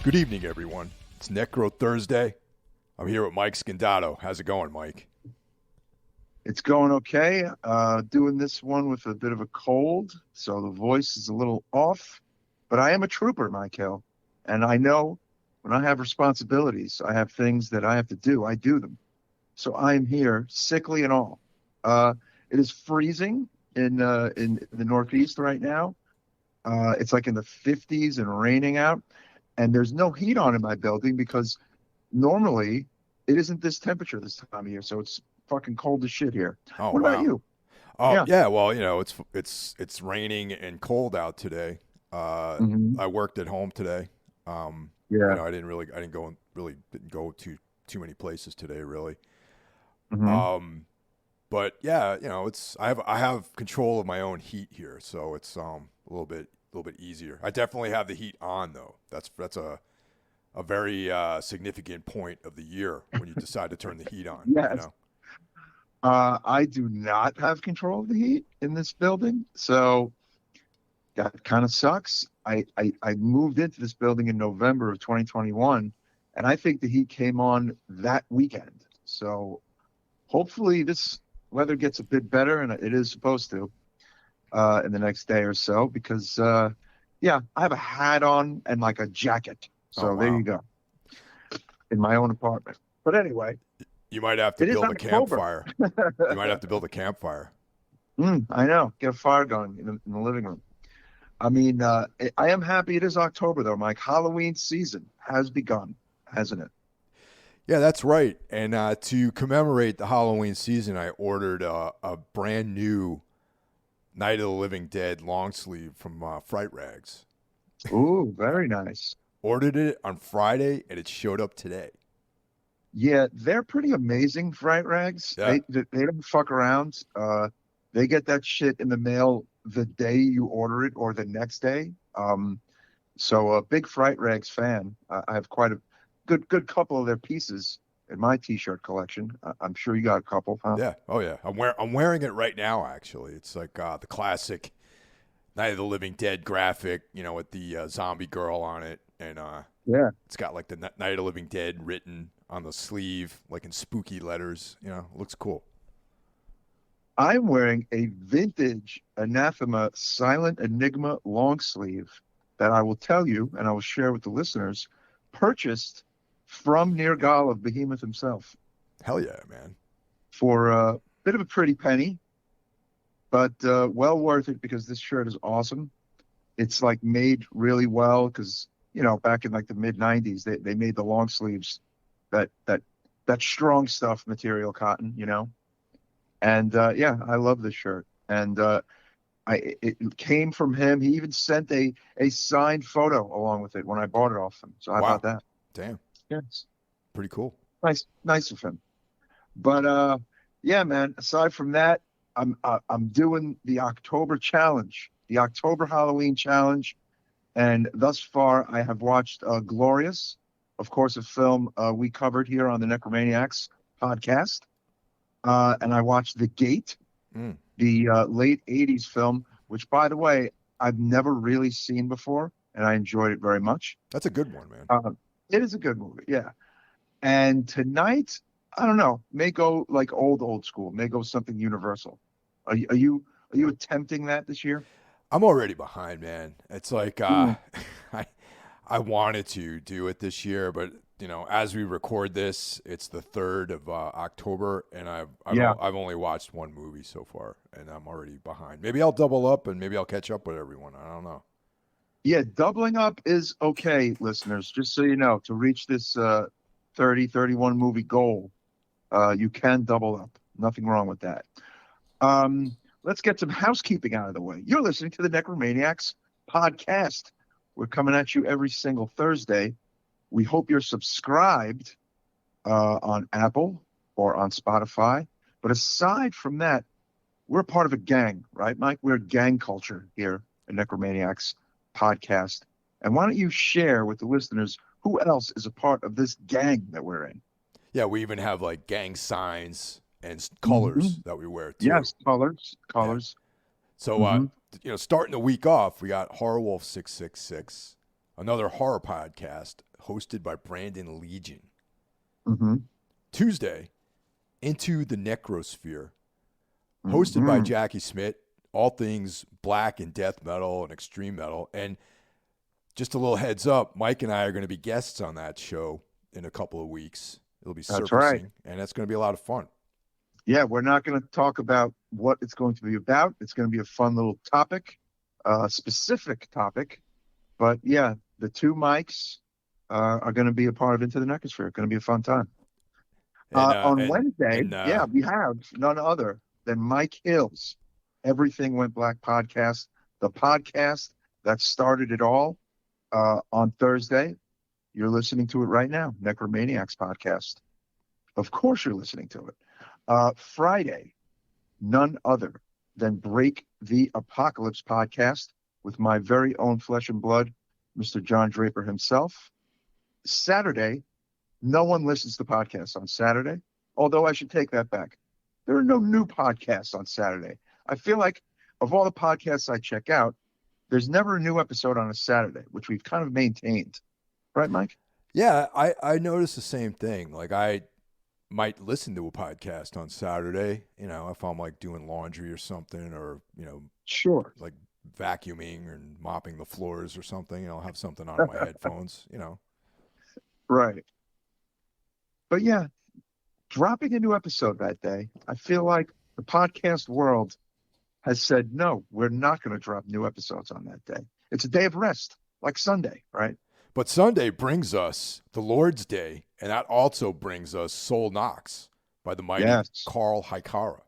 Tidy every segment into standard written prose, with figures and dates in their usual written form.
Good evening, everyone. It's Necro Thursday. I'm here with Mike Scandato. How's it going, Mike? It's going okay. Doing this one with a bit of a cold, so the voice is a little off. But I am a trooper, Michael, and I know when I have responsibilities, I have things that I have to do. I do them. So I am here, sickly and all. It is freezing in the Northeast right now. It's like in the 50s and raining out, and there's no heat on in my building because normally it isn't this temperature this time of year. So it's fucking cold as shit here. Oh, What about wow. you? Oh, Yeah. yeah. Well, it's raining and cold out today. Hmm. I worked at home today. Yeah. Didn't go too many places today, really. Hmm. But yeah, I have control of my own heat here, so it's a little bit easier. I definitely have the heat on though. That's a very significant point of the year when you decide to turn the heat on. Yes. I do not have control of the heat in this building, so that kind of sucks. I moved into this building in November of 2021, and I think the heat came on that weekend. So hopefully this weather gets a bit better, and it is supposed to in the next day or so, because yeah, I have a hat on and like a jacket. Oh, So there you wow. go, in my own apartment. But anyway, You might have to it is build a October. campfire. You might have to build a campfire. I know. Get a fire going in the living room. I mean, I am happy it is October, though, Mike. Halloween season has begun, hasn't it? Yeah, that's right. And to commemorate the Halloween season, I ordered a brand new Night of the Living Dead long sleeve from Fright Rags. Ooh, very nice. Ordered it on Friday, and it showed up today. Yeah, they're pretty amazing, Fright Rags. Yeah. They don't fuck around. They get that shit in the mail the day you order it or the next day. So a big Fright Rags fan. I have quite a good couple of their pieces in my T-shirt collection. I'm sure you got a couple, huh? Yeah. Oh, yeah. I'm wearing it right now, actually. It's like the classic Night of the Living Dead graphic, with the zombie girl on it. And Yeah. it's got like the Night of the Living Dead written on the sleeve, like in spooky letters. It looks cool. I'm wearing a vintage Anathema Silent Enigma long sleeve that I will tell you and I will share with the listeners, purchased from Nirgal of Behemoth himself Hell yeah, man. for a bit of a pretty penny, but well worth it because this shirt is awesome. It's like made really well because, back in like the mid 90s, they made the long sleeves, that that that strong stuff material cotton. And yeah, I love this shirt. And it came from him. He even sent a signed photo along with it when I bought it off him. So how about Wow. that? Damn. Yes, Pretty cool. nice of him. But yeah, man. Aside from that, I'm doing the October challenge, the October Halloween challenge, and thus far I have watched Glorious, of course, a film we covered here on the Necromaniacs podcast. And I watched The Gate, Mm. the late 80s film, which, by the way, I've never really seen before, and I enjoyed it very much. That's a good one, man. Uh, it is a good movie, yeah. And tonight, I don't know, may go like old school, may go something universal. Are you attempting that this year? I'm already behind, man. It's like Mm, I I wanted to do it this year, but as we record this, it's the 3rd of October, and yeah, I've only watched one movie so far, and I'm already behind. Maybe I'll double up, and maybe I'll catch up with everyone. I don't know. yeah. Doubling up is okay, listeners. Just so you know, to reach this 30, 31 movie goal, you can double up. Nothing wrong with that. Let's get some housekeeping out of the way. You're listening to the Necromaniacs podcast. We're coming at you every single Thursday. We hope you're subscribed on Apple or on Spotify. But aside from that, we're part of a gang, right, Mike? We're gang culture here at Necromaniacs podcast. And why don't you share with the listeners who else is a part of this gang that we're in? Yeah, we even have like gang signs and colors Hmm. that we wear too. Yes, colors, Yeah. colors. So, Hmm. starting the week off, we got Horror Wolf 666, another horror podcast hosted by Brandon Legion. Mm-hmm. Tuesday, Into the Necrosphere, hosted by Mm-hmm. Jackie Smith. All things black and death metal and extreme metal. And just a little heads up, Mike and I are going to be guests on that show in a couple of weeks. It'll be That's right. surfacing, and that's going to be a lot of fun. Yeah, we're not going to talk about what it's going to be about. It's going to be a fun little topic, specific topic. But yeah, the two mics are going to be a part of Into the Necrosphere. Going to be a fun time. And On Wednesday, and yeah, we have none other than Mike Hill's Everything Went Black podcast, the podcast that started it all. On Thursday, you're listening to it right now, Necromaniacs podcast. Of course, you're listening to it. Friday, none other than Break the Apocalypse podcast with my very own flesh and blood, Mr. John Draper himself. Saturday, no one listens to podcasts on Saturday, although I should take that back. There are no new podcasts on Saturday. I feel like of all the podcasts I check out, there's never a new episode on a Saturday, which we've kind of maintained. Right, Mike? yeah, I noticed the same thing. Like I might listen to a podcast on Saturday, if I'm like doing laundry or something, or Sure. like vacuuming and mopping the floors or something. I'll have something on my headphones. Right. But yeah, dropping a new episode that day, I feel like the podcast world has said, no, we're not going to drop new episodes on that day. It's a day of rest, like Sunday, right? But Sunday brings us the Lord's Day, and that also brings us Soul Knocks by the mighty Carl Hikara.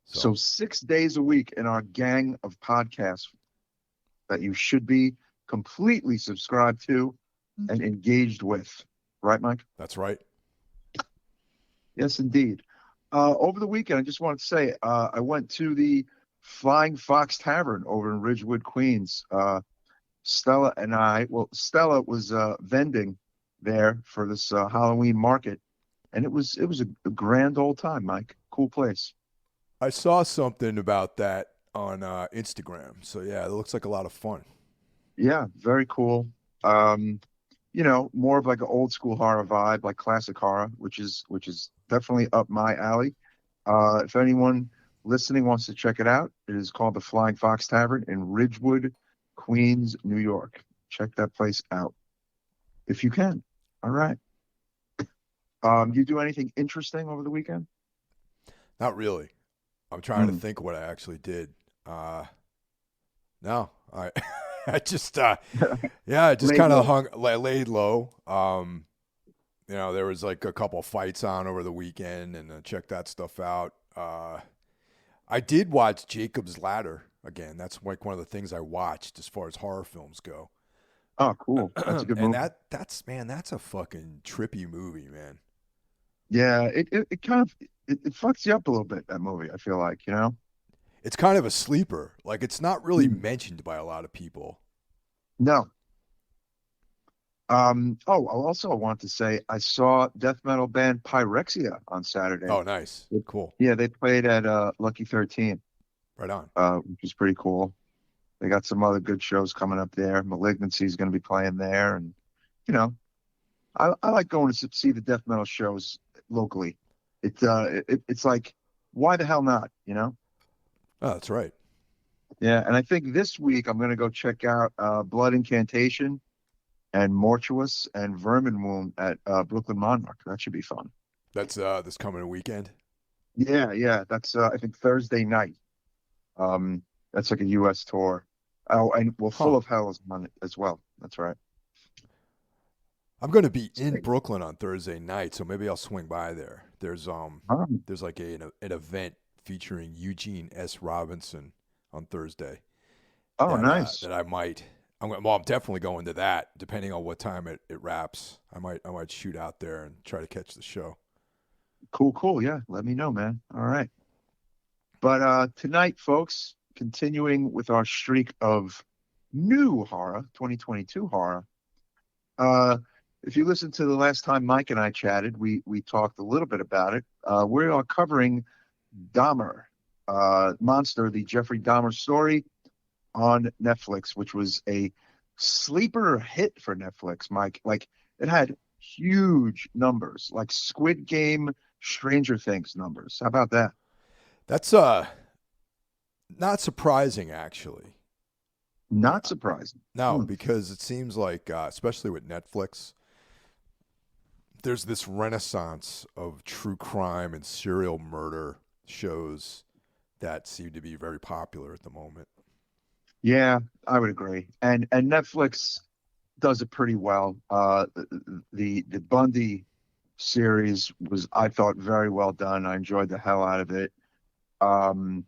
So 6 days a week in our gang of podcasts that you should be completely subscribed to and engaged with. Right, Mike? That's right. Yes, indeed. Over the weekend, I just wanted to say, I went to the Flying Fox Tavern over in Ridgewood, Queens. Stella and I, Stella was vending there for this Halloween market, and it was a grand old time, Mike. Cool place. I saw something about that on Instagram. So yeah, it looks like a lot of fun. Yeah, very cool. More of like an old school horror vibe, like classic horror, which is definitely up my alley. If anyone listening wants to check it out, it is called the Flying Fox Tavern in Ridgewood, Queens, New York. Check that place out if you can. All right. You do anything interesting over the weekend? Not really. I'm trying to think what I actually did. No, I just I just kind of laid low. There was like a couple fights on over the weekend, and checked that stuff out. I did watch Jacob's Ladder again. That's like one of the things I watched as far as horror films go. Oh, cool. That's a good movie. And that's a fucking trippy movie, man. Yeah, it kind of it fucks you up a little bit, that movie, I feel like, It's kind of a sleeper. Like, it's not really mentioned by a lot of people. No. Also I want to say I saw death metal band Pyrexia on Saturday. Oh, nice. Cool. Yeah, they played at Lucky 13. Right on. Which is pretty cool. They got some other good shows coming up there. Malignancy is going to be playing there, and I like going to see the death metal shows locally. It's like, why the hell not? Oh, that's right. Yeah, and I think this week I'm going to go check out Blood Incantation and Mortuous and Vermin Womb at Brooklyn Monarch. That should be fun. That's this coming weekend? Yeah. That's I think Thursday night. That's like a U.S. tour. Oh, and Full of Hell is on it as well. That's right. I'm going to be in Brooklyn on Thursday night, so maybe I'll swing by there. There's like an event featuring Eugene S. Robinson on Thursday. Oh, nice. That I might. I'm definitely going to that. Depending on what time it wraps, I might shoot out there and try to catch the show. Cool. Yeah, let me know, man. All right. But tonight, folks, continuing with our streak of new horror, 2022 horror. If you listened to the last time Mike and I chatted, we talked a little bit about it. We are covering Dahmer, Monster, the Jeffrey Dahmer story on Netflix, which was a sleeper hit for Netflix, Mike. Like it had huge numbers, like Squid Game, Stranger Things numbers. How about that? That's not surprising actually. Not surprising. No, Hmm. because it seems like, especially with Netflix, there's this renaissance of true crime and serial murder shows that seem to be very popular at the moment. Yeah, I would agree. And Netflix does it pretty well. The Bundy series was, I thought, very well done. I enjoyed the hell out of it. Um,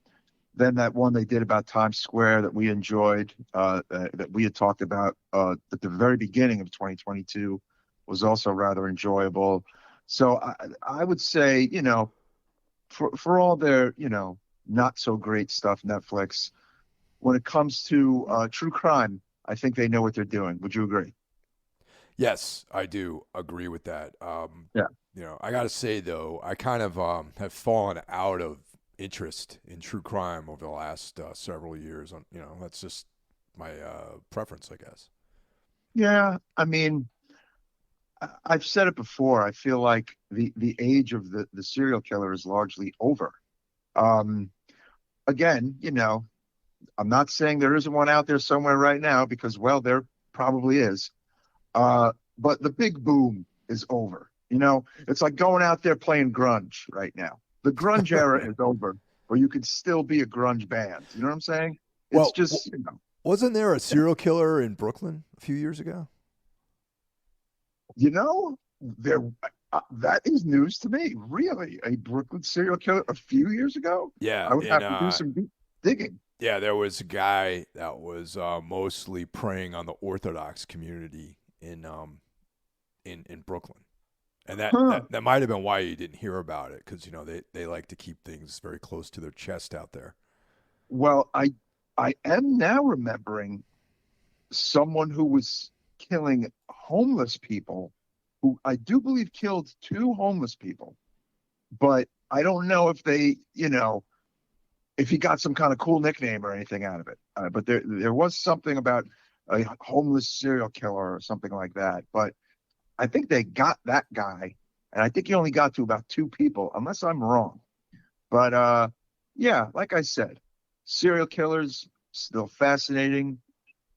then that one they did about Times Square that we enjoyed, that we had talked about at the very beginning of 2022, was also rather enjoyable. So I would say, for all their, not so great stuff, Netflix, when it comes to true crime, I think they know what they're doing. Would you agree? Yes, I do agree with that. Yeah. I got to say though, I kind of have fallen out of interest in true crime over the last several years. That's just my preference, I guess. Yeah. I mean, I've said it before. I feel like the age of the serial killer is largely over. Um, Again, I'm not saying there isn't one out there somewhere right now because, well, there probably is. But the big boom is over. It's like going out there playing grunge right now. The grunge era is over, but you can still be a grunge band. You know what I'm saying? It's Well, just, wasn't there a yeah. serial killer in Brooklyn a few years ago? There that is news to me. Really, a Brooklyn serial killer a few years ago? Yeah, I would in have to do some deep digging. yeah, there was a guy that was mostly preying on the Orthodox community in Brooklyn, and that Huh. that, that might have been why you didn't hear about it because they like to keep things very close to their chest out there. Well, I am now remembering someone who was killing homeless people, who I do believe killed two homeless people, but I don't know if if he got some kind of cool nickname or anything out of it. But there was something about a homeless serial killer or something like that. But I think they got that guy, and I think he only got to about two people, unless I'm wrong. But yeah, like I said, serial killers still fascinating.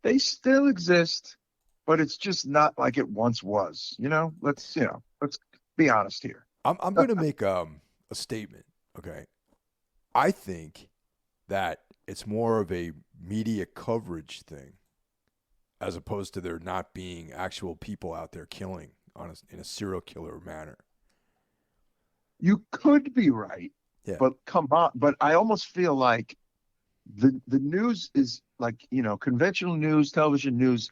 They still exist, but it's just not like it once was. Let's be honest here. I'm going to make a statement. Okay, I think that it's more of a media coverage thing as opposed to there not being actual people out there killing in a serial killer manner. You could be right, Yeah. but come on. But I almost feel like the news is like, conventional news, television news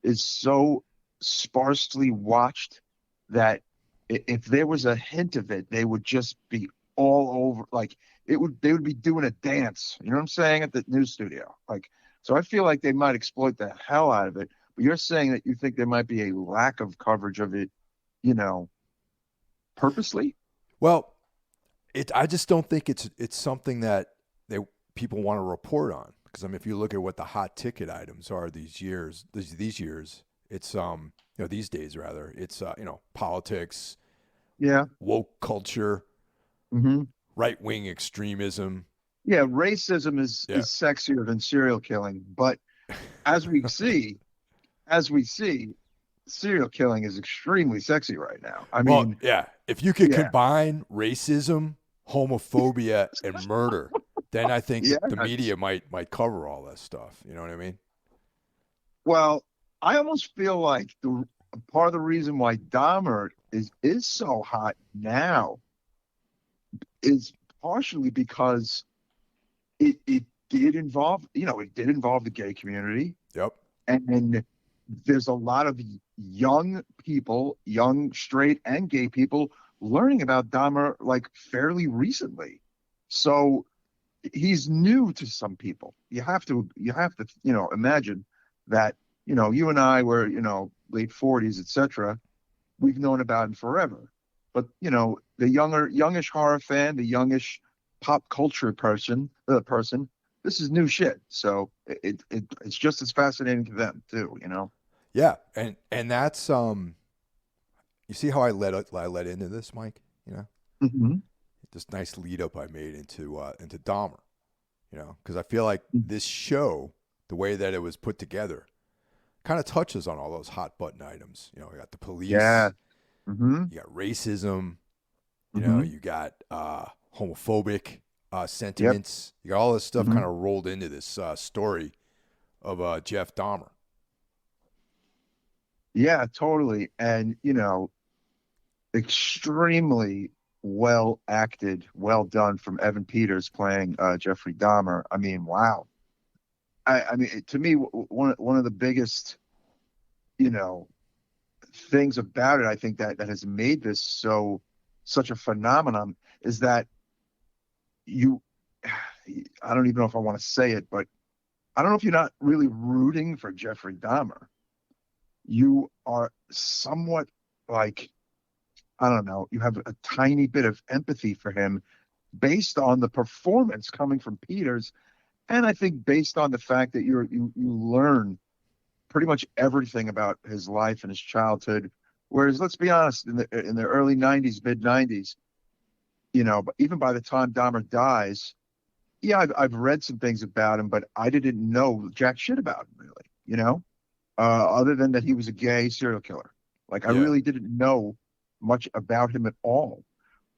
is so sparsely watched that if there was a hint of it, they would just be all over. Like they would be doing a dance. You know what I'm saying, at the news studio. Like, so I feel like they might exploit the hell out of it. But you're saying that you think there might be a lack of coverage of it, you know, purposely. Well, I just don't think it's something that they people want to report on because I mean if you look at what the hot ticket items are these years it's these days rather it's politics, Yeah. woke culture, Hmm. right wing extremism. Yeah. Racism Yeah. is sexier than serial killing, but as we see, as we see, serial killing is extremely sexy right now. I Well, mean, yeah. If you could yeah, combine racism, homophobia, and murder, then I think yeah. the media might cover all that stuff. You know what I mean? Well, I almost feel like the part of the reason why Dahmer is so hot now is partially because it did involve, it did involve the gay community, Yep. and there's a lot of young people, young straight and gay people, learning about Dahmer like fairly recently. So he's new to some people. You have to imagine that you and I were late 40s, etc. We've known about him forever, but the youngish horror fan, the youngish pop culture person, this is new shit. So it's just as fascinating to them too, you know. Yeah, and that's you see how I led into this, Mike? You know, Hmm. this nice lead up I made into Dahmer. You know, because I feel like this show, the way that it was put together, kind of touches on all those hot button items. You know, you got the Yeah. police, Hmm. you got racism, you know, Hmm. you got homophobic Yep. sentiments. You got all this stuff Hmm. kind of rolled into this story of Jeff Dahmer. Yeah, totally. And you know, extremely well acted, well done from Evan Peters playing Jeffrey Dahmer. I mean, wow. I mean, to me, one of the biggest, you know, things about it, I think that has made this such a phenomenon is that you, I don't even know if I want to say it, but I don't know if you're not really rooting for Jeffrey Dahmer. You are somewhat like, I don't know, you have a tiny bit of empathy for him based on the performance coming from Peters, and I think based on the fact that you learn pretty much everything about his life and his childhood. Whereas, let's be honest, in the early '90s, mid '90s, you know, but even by the time Dahmer dies, yeah, I've read some things about him, but I didn't know jack shit about him really, you know, other than that he was a gay serial killer. Like I Yeah, really didn't know much about him at all.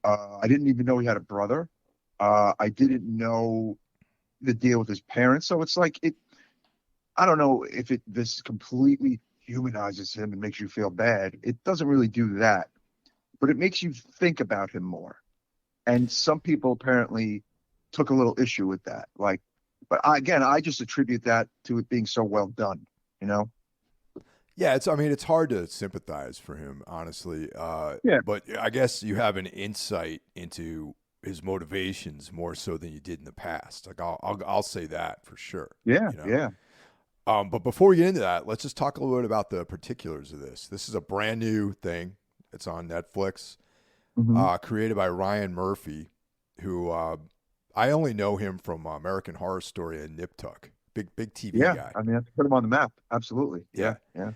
I didn't even know he had a brother. I didn't know the deal with his parents. So it's like it. I don't know if it this completely humanizes him and makes you feel bad. It doesn't really do that, but it makes you think about him more. And some people apparently took a little issue with that. Like, but again, I just attribute that to it being so well done. You know? yeah. It's I mean it's hard to sympathize for him, honestly. Yeah. But I guess you have an insight into his motivations more so than you did in the past. Like I'll say that for sure. Yeah. You know. Yeah. But before we get into that, let's just talk a little bit about the particulars of this. This is a brand new thing. It's on Netflix, Hmm. created by Ryan Murphy, who I only know him from American Horror Story and Nip Tuck. Big TV Yeah. guy. I mean, that's put him on the map. Absolutely. Yeah, Yeah.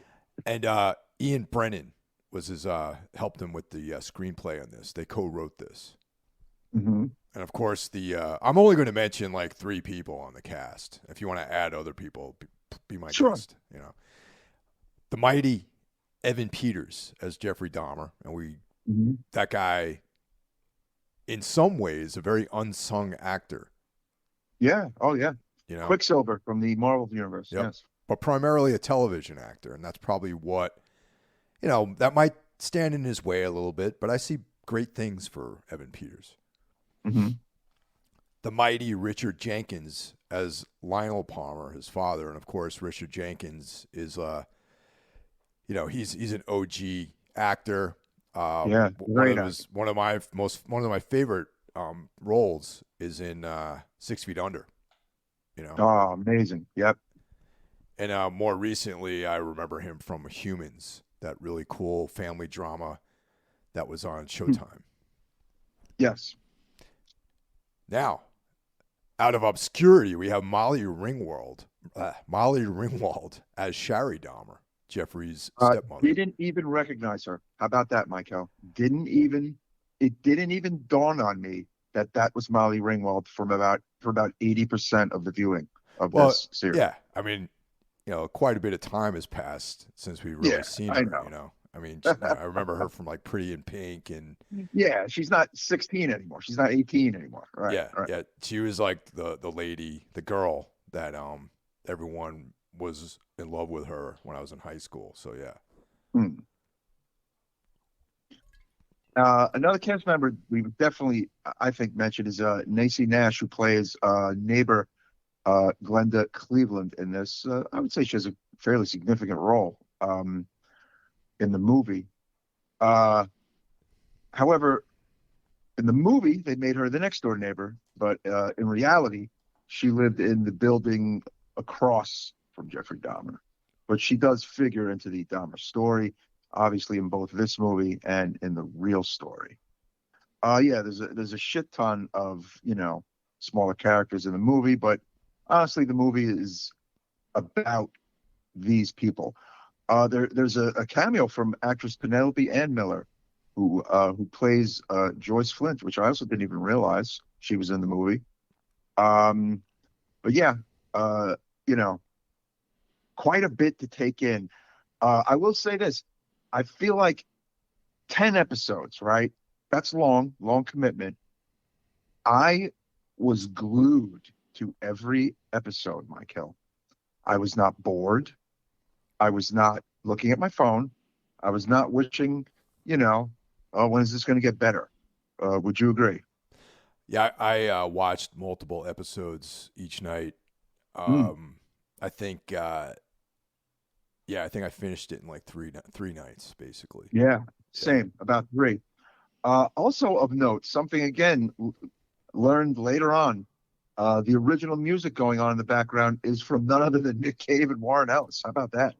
Yeah. and Ian Brennan was his helped him with the screenplay on this. They co-wrote this, Hmm. and of course the I'm only going to mention like three people on the cast. If you want to add other people, be my Sure. guest. You know, the mighty Evan Peters as Jeffrey Dahmer, and Hmm. that guy in some ways a very unsung actor. Yeah. Oh, yeah. You know, Quicksilver from the Marvel universe. yep, Yes. but primarily a television actor, and that's probably what that might stand in his way a little bit. But I see great things for Evan Peters. Hmm. The mighty Richard Jenkins as Lionel Palmer, his father, and of course Richard Jenkins is he's an OG actor. Yeah. Great actor. One of my favorite roles is in 6 Feet Under. You know, Oh, amazing. Yep. and more recently I remember him from Humans, that really cool family drama that was on Hmm. Showtime. Yes. Now, out of obscurity, we have Molly Ringwald as Shari Dahmer, Jeffrey's stepmother. Didn't even recognize her. How about that, Michael? It didn't even dawn on me that that was Molly Ringwald for about 80% of the viewing of Well, this series. yeah, I mean, quite a bit of time has passed since we've really Yeah, seen I her. know. I mean, I remember her from like Pretty in Pink, and Yeah, she's not 16 anymore. She's not 18 anymore. Right, yeah, right. yeah, she was like the lady, the girl that everyone was in love with her when I was in high school. So yeah, Hmm. Another cast member we would definitely, I think, mention is Nacy Nash, who plays neighbor Glenda Cleveland in this. I would say she has a fairly significant role in the movie. Uh, However, in the movie, they made her the next door neighbor, but in reality, she lived in the building across from Jeffrey Dahmer. But she does figure into the Dahmer story, obviously in both this movie and in the real story. Yeah, there's a shit ton of smaller characters in the movie, but honestly, the movie is about these people. There's a cameo from actress Penelope Ann Miller, who plays Joyce Flint, which I also didn't even realize she was in the movie. Um, but yeah, uh, you know, quite a bit to take in. I will say this: I feel like 10 episodes, right? That's long, long commitment. I was glued to every episode, Mike Hill. I was not bored. I was not looking at my phone. I was not wishing, you know, oh, when is this going to get better? Would you agree? Yeah, I watched multiple episodes each night. Mm, Um, I think, yeah, I think I finished it in like three nights, basically. yeah, Yeah, same, about three. Also of note, something again learned later on. The original music going on in the background is from none other than Nick Cave and Warren Ellis. How about that?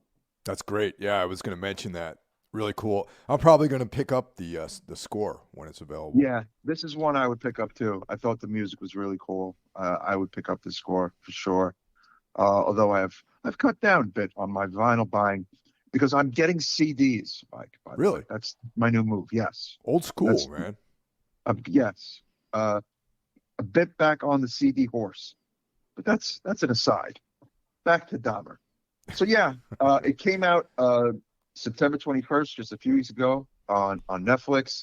that's great. Yeah, I was going to mention that. Really cool. I'm probably going to pick up the score when it's available. Yeah, this is one I would pick up too. I thought the music was really cool. I would pick up the score for sure. Although I've cut down a bit on my vinyl buying because I'm getting CDs, Mike, by the way. Really, That's my new move. Yes. old school, That's man. yes. Uh, a bit back on the CD horse. But that's an aside. Back to Dahmer. So yeah, it came out September 21st, just a few weeks ago on Netflix.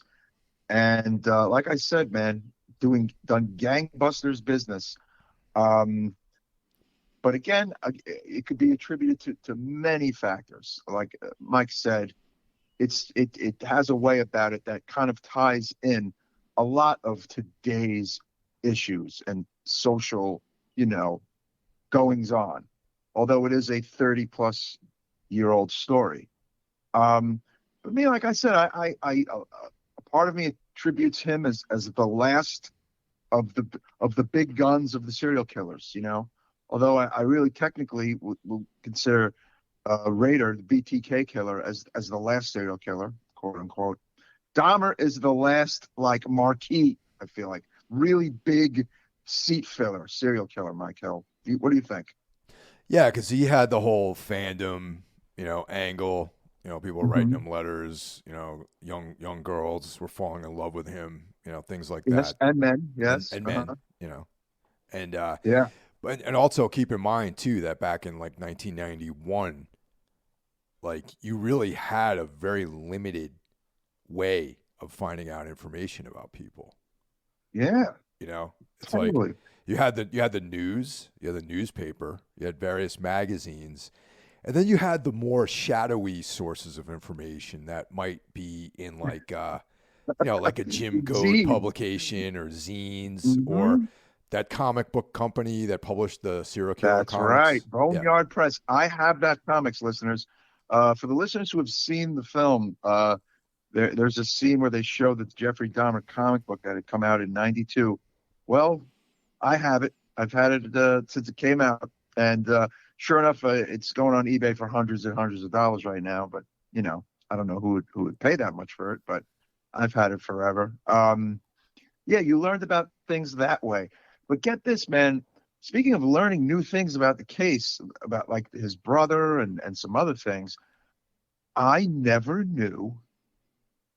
And like I said, man, done gangbusters business. Um, but again, it could be attributed to many factors. Like Mike said, it has a way about it that kind of ties in a lot of today's issues and social, you know, goings on. Although it is a 30 plus year old story. Um, but me, like I said, a part of me attributes him as the last of the big guns of the serial killers. You know, although I really technically would consider Rader, the BTK killer, as the last serial killer, quote unquote. Dahmer is the last like marquee. I feel like really big seat filler serial killer. Michael, what do you think? Yeah, because he had the whole fandom, angle. People were writing Hmm. him letters. Young girls were falling in love with him. Things like Yes, that, and men. and Yes. and men. Uh-huh. And Yeah. but and also keep in mind too that back in like 1991, like you really had a very limited way of finding out information about people. Yeah. It's like Totally. you had the news, you had the newspaper, you had various magazines, and then you had the more shadowy sources of information that might be in like a Jim Goad Zine. publication or zines or Hmm. that comic book company that published the serial killer That's right. comics. Yeah. Boneyard Press. I have that comics, listeners. For the listeners who have seen the film, there's a scene where they show the Jeffrey Dahmer comic book that had come out in '92. Well, I have it. I've had it since it came out, and sure enough, it's going on eBay for hundreds and hundreds of dollars right now. But I don't know who would pay that much for it, but I've had it forever. Yeah, you learned about things that way. But get this, man. Speaking of learning new things about the case, about like his brother and some other things, I never knew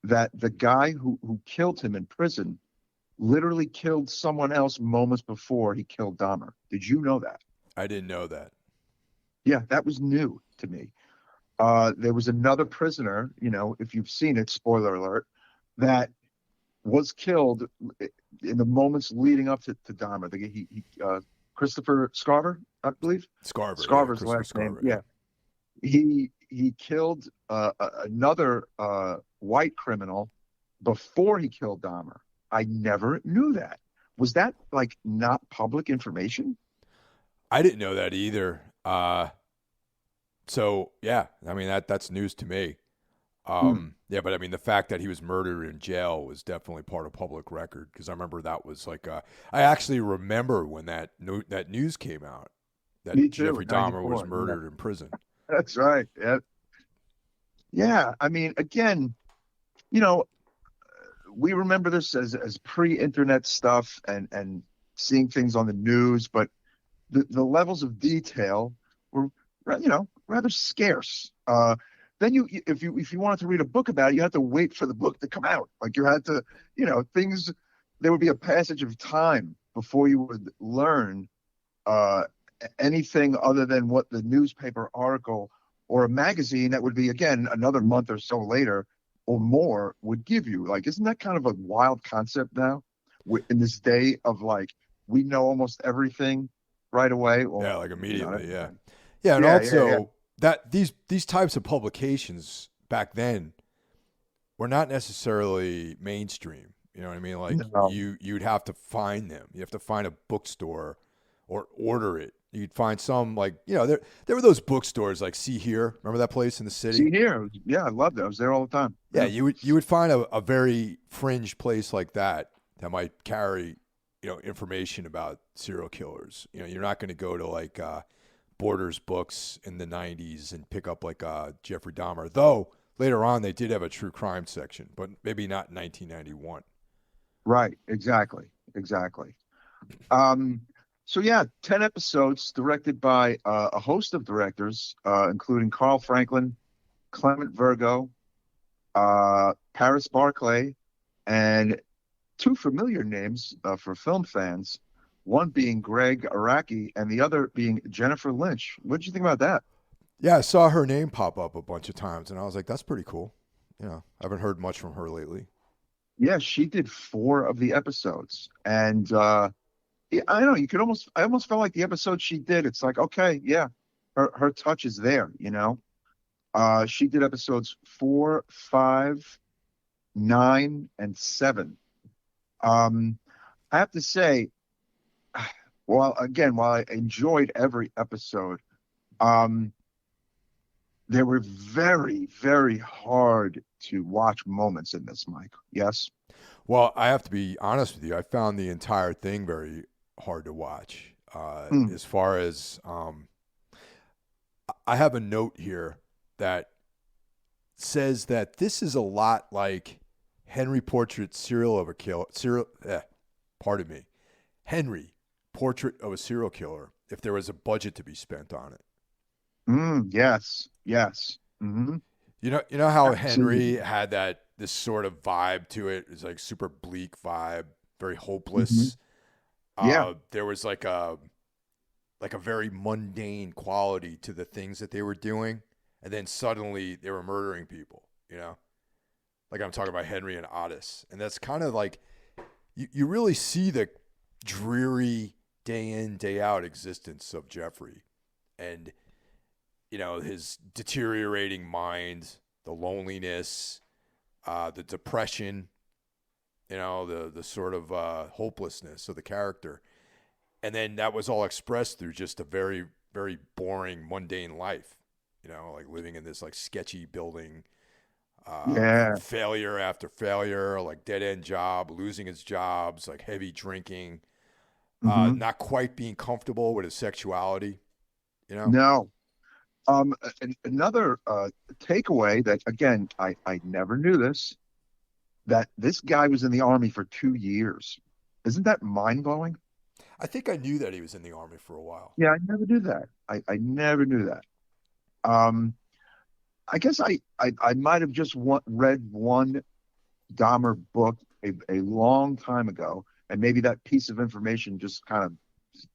that the guy who killed him in prison literally killed someone else moments before he killed Dahmer. Did you know that? I didn't know that. Yeah, that was new to me. There was another prisoner, if you've seen it, spoiler alert, that was killed in the moments leading up to Dahmer. Christopher Scarver, I believe. Scarver, yeah, Scarver's Christopher last name. Scarver, yeah. Yeah, he killed another white criminal before he killed Dahmer. I never knew that. Was that like not public information? I didn't know that either. So yeah, I mean that's news to me. Hmm. Yeah, but I mean the fact that he was murdered in jail was definitely part of public record because I remember that was like I actually remember when that news came out Me that too. Jeffrey Dahmer was '94. Yeah, murdered in prison. that's right. Yeah, yeah. I mean, again, you know, we remember this as pre-internet stuff and seeing things on the news, but the levels of detail were, rather scarce. Then if you wanted to read a book about it, you had to wait for the book to come out. Like you had to, things. There would be a passage of time before you would learn uh, anything other than what the newspaper article or a magazine that would be, again, another month or so later or more would give you. Like, isn't that kind of a wild concept now? In this day of like, we know almost everything right away. Well, Yeah, like maybe not immediately. Yeah, everything. yeah, and Yeah, yeah, yeah. also that these types of publications back then were not necessarily mainstream. You know what I mean? Like No. you'd have to find them. You have to find a bookstore or order it. You'd find some like there were those bookstores like See Here. Remember that place in the city? See here. Yeah, I loved it. I was there all the time. Yeah, Yeah. you would find a very fringe place like that that might carry information about serial killers. You're not going to go to like Borders Books in the '90s and pick up like Jeffrey Dahmer. Though later on they did have a true crime section, but maybe not in 1991. Right. Exactly. Exactly. Um, so yeah, 10 episodes directed by a host of directors, including Carl Franklin, Clement Virgo, Paris Barclay, and two familiar names for film fans, one being Greg Araki and the other being Jennifer Lynch. What did you think about that? Yeah, I saw her name pop up a bunch of times, and I was like, that's pretty cool. I haven't heard much from her lately. Yeah, she did four of the episodes. And yeah, I don't know, I almost felt like the episode she did, it's like, okay, yeah, her touch is there, you know? She did episodes 4, 5, 9, and 7. Um, I have to say, while I enjoyed every episode, um, there were very, very hard to watch moments in this, Mike. Yes? Well, I have to be honest with you. I found the entire thing very hard to watch. Mm, As far as I have a note here that says that this is a lot like Henry Portrait Serial of a Killer. Pardon me, Henry Portrait of a Serial Killer. If there was a budget to be spent on it, yes, yes. you know how Henry Absolutely. had that this sort of vibe to it. It's like super bleak vibe, very hmm hopeless. Yeah. There was like a very mundane quality to the things that they were doing, and then suddenly they were murdering people. Like I'm talking about Henry and Otis, and that's kind of like you really see the dreary day in day out existence of Jeffrey, and his deteriorating mind, the loneliness, the depression, the sort of hopelessness of the character, and then that was all expressed through just a very very boring mundane life. Like living in this like sketchy building, Yeah. failure after failure, like dead end job, losing his jobs, like heavy drinking, hmm not quite being comfortable with his sexuality. You know, No. Another takeaway that, again, I never knew this, that this guy was in the army for 2 years. Isn't that mind blowing? I think I knew that he was in the army for a while. Yeah, I never knew that. I never knew that. Um, I guess I might have just read one Dahmer book a long time ago, and maybe that piece of information just kind of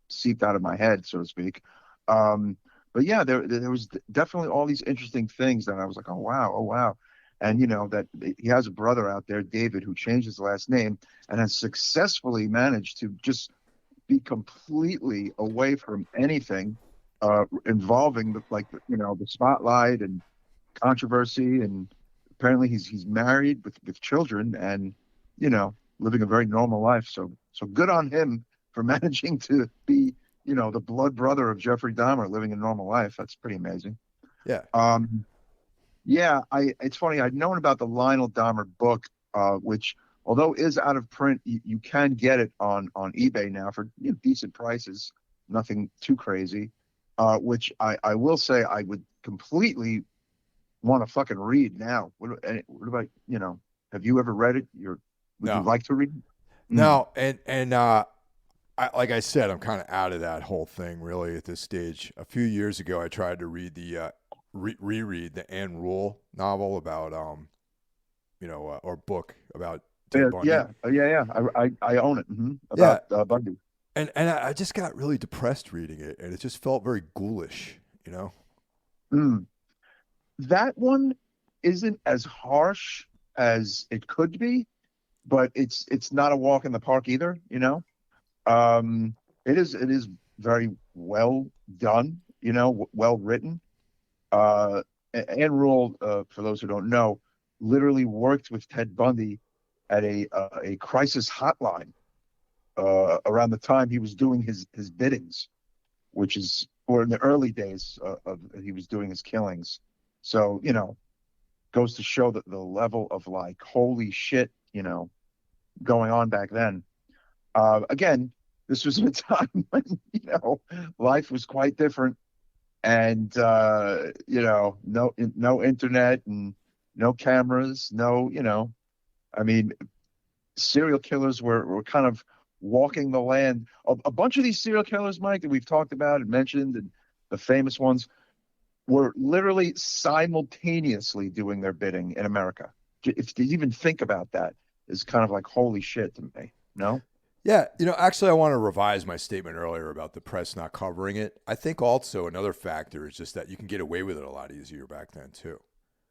seeped out of my head, so to speak. Um, but yeah, there was definitely all these interesting things that I was like, oh wow, oh wow. And that he has a brother out there, David, who changed his last name and has successfully managed to just be completely away from anything involving the spotlight and controversy. And apparently he's married with children and living a very normal life. So good on him for managing to be the blood brother of Jeffrey Dahmer living a normal life. That's pretty amazing. Yeah. um yeah, it's funny, I'd known about the Lionel Dahmer book, which, although is out of print, you can get it on eBay now for decent prices, nothing too crazy. Which I will say I would completely want to fucking read now. What about, have you ever read it? Would you No. like to read it? Mm, No. And like I said, I'm kind of out of that whole thing really at this stage. A few years ago, I tried to read the reread the Anne Rule novel about or book about Ted Bundy. Yeah. I own it. Yeah, About Bundy. and I just got really depressed reading it, and it just felt very ghoulish, you know. Mm. That one isn't as harsh as it could be, but it's not a walk in the park either, you know. It is very well done, you know, well written. Uh, Anne Rule, for those who don't know, literally worked with Ted Bundy at a crisis hotline around the time he was doing his biddings, which is or in the early days of he was doing his killings. So you know, goes to show that the level of like holy shit, you know, going on back then. Again, this was a time when you know life was quite different, and you know, no internet and no cameras, no, you know, I mean, serial killers were kind of walking the land. A bunch of these serial killers, Mike, that we've talked about and mentioned, and the famous ones were literally simultaneously doing their bidding in America. If you even think about that, is kind of like holy shit to me. No? Yeah, actually, I want to revise my statement earlier about the press not covering it. I think also another factor is just that you can get away with it a lot easier back then too.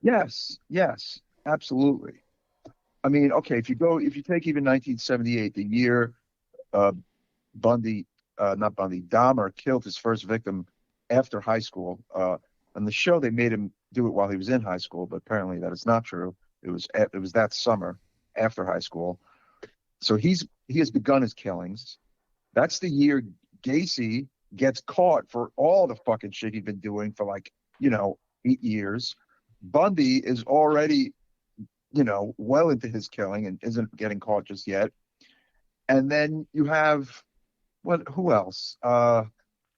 Yes, absolutely. I mean, okay, if you take even 1978, the year uh, Bundy, not Bundy, Dahmer killed his first victim after high school. On the show, they made him do it while he was in high school, but apparently that is not true. It was that summer after high school. So he has begun his killings. That's the year Gacy gets caught for all the fucking shit he'd been doing for like, you know, 8 years. Bundy is already, you know, well into his killing and isn't getting caught just yet. And then you have who else? Well,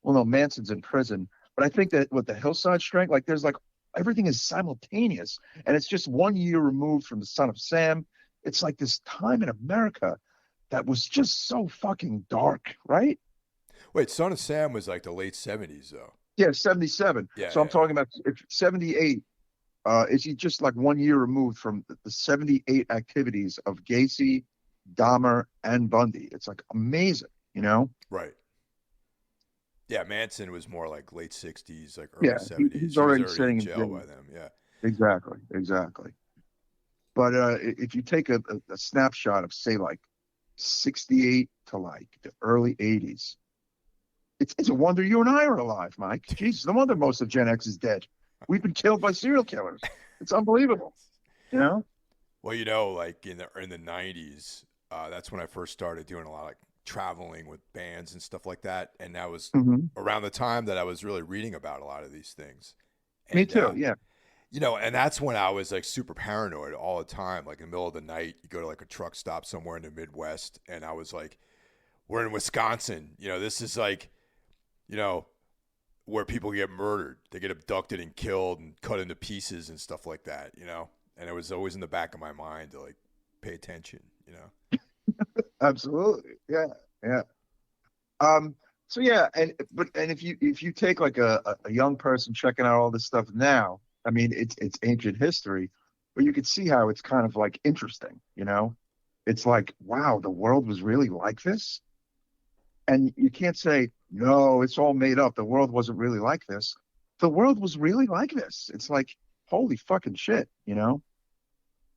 no, Manson's in prison. But I think that with the Hillside Strength, like there's like everything is simultaneous. And it's just 1 year removed from the Son of Sam. It's like this time in America that was just so fucking dark, right? Wait, Son of Sam was like the late '70s though. Yeah, 77. Yeah, So I'm yeah. talking about 78. Is he just like 1 year removed from the 78 activities of Gacy, Dahmer, and Bundy? It's like amazing, you know? Right. Yeah, Manson was more like late '60s, like early Yeah, '70s. he's He was already already in sitting in jail jail. by then. Yeah. Exactly. But if you take a snapshot of, say, like 68 to like the early 80s, it's a wonder you and I are alive, Mike. Jesus, no wonder most of Gen X is dead. We've been killed by serial killers. It's unbelievable, you know? Well, like in the '90s, that's when I first started doing a lot of traveling with bands and stuff like that, and that was Hmm. around the time that I was really reading about a lot of these things. Me And too. Yeah. and that's when I was like super paranoid all the time. Like in the middle of the night, you go to like a truck stop somewhere in the Midwest, and I was like, "We're in Wisconsin. This is like, you know, where people get murdered. They get abducted and killed and cut into pieces and stuff like that. And it was always in the back of my mind to like pay attention. Absolutely. Yeah. Um, so yeah, and if you take like a young person checking out all this stuff now, I mean it's ancient history, but you could see how it's kind of like interesting, you know? It's like, wow, the world was really like this. And you can't say, no, it's all made up. The world wasn't really like this. The world was really like this. It's like, holy fucking shit, you know?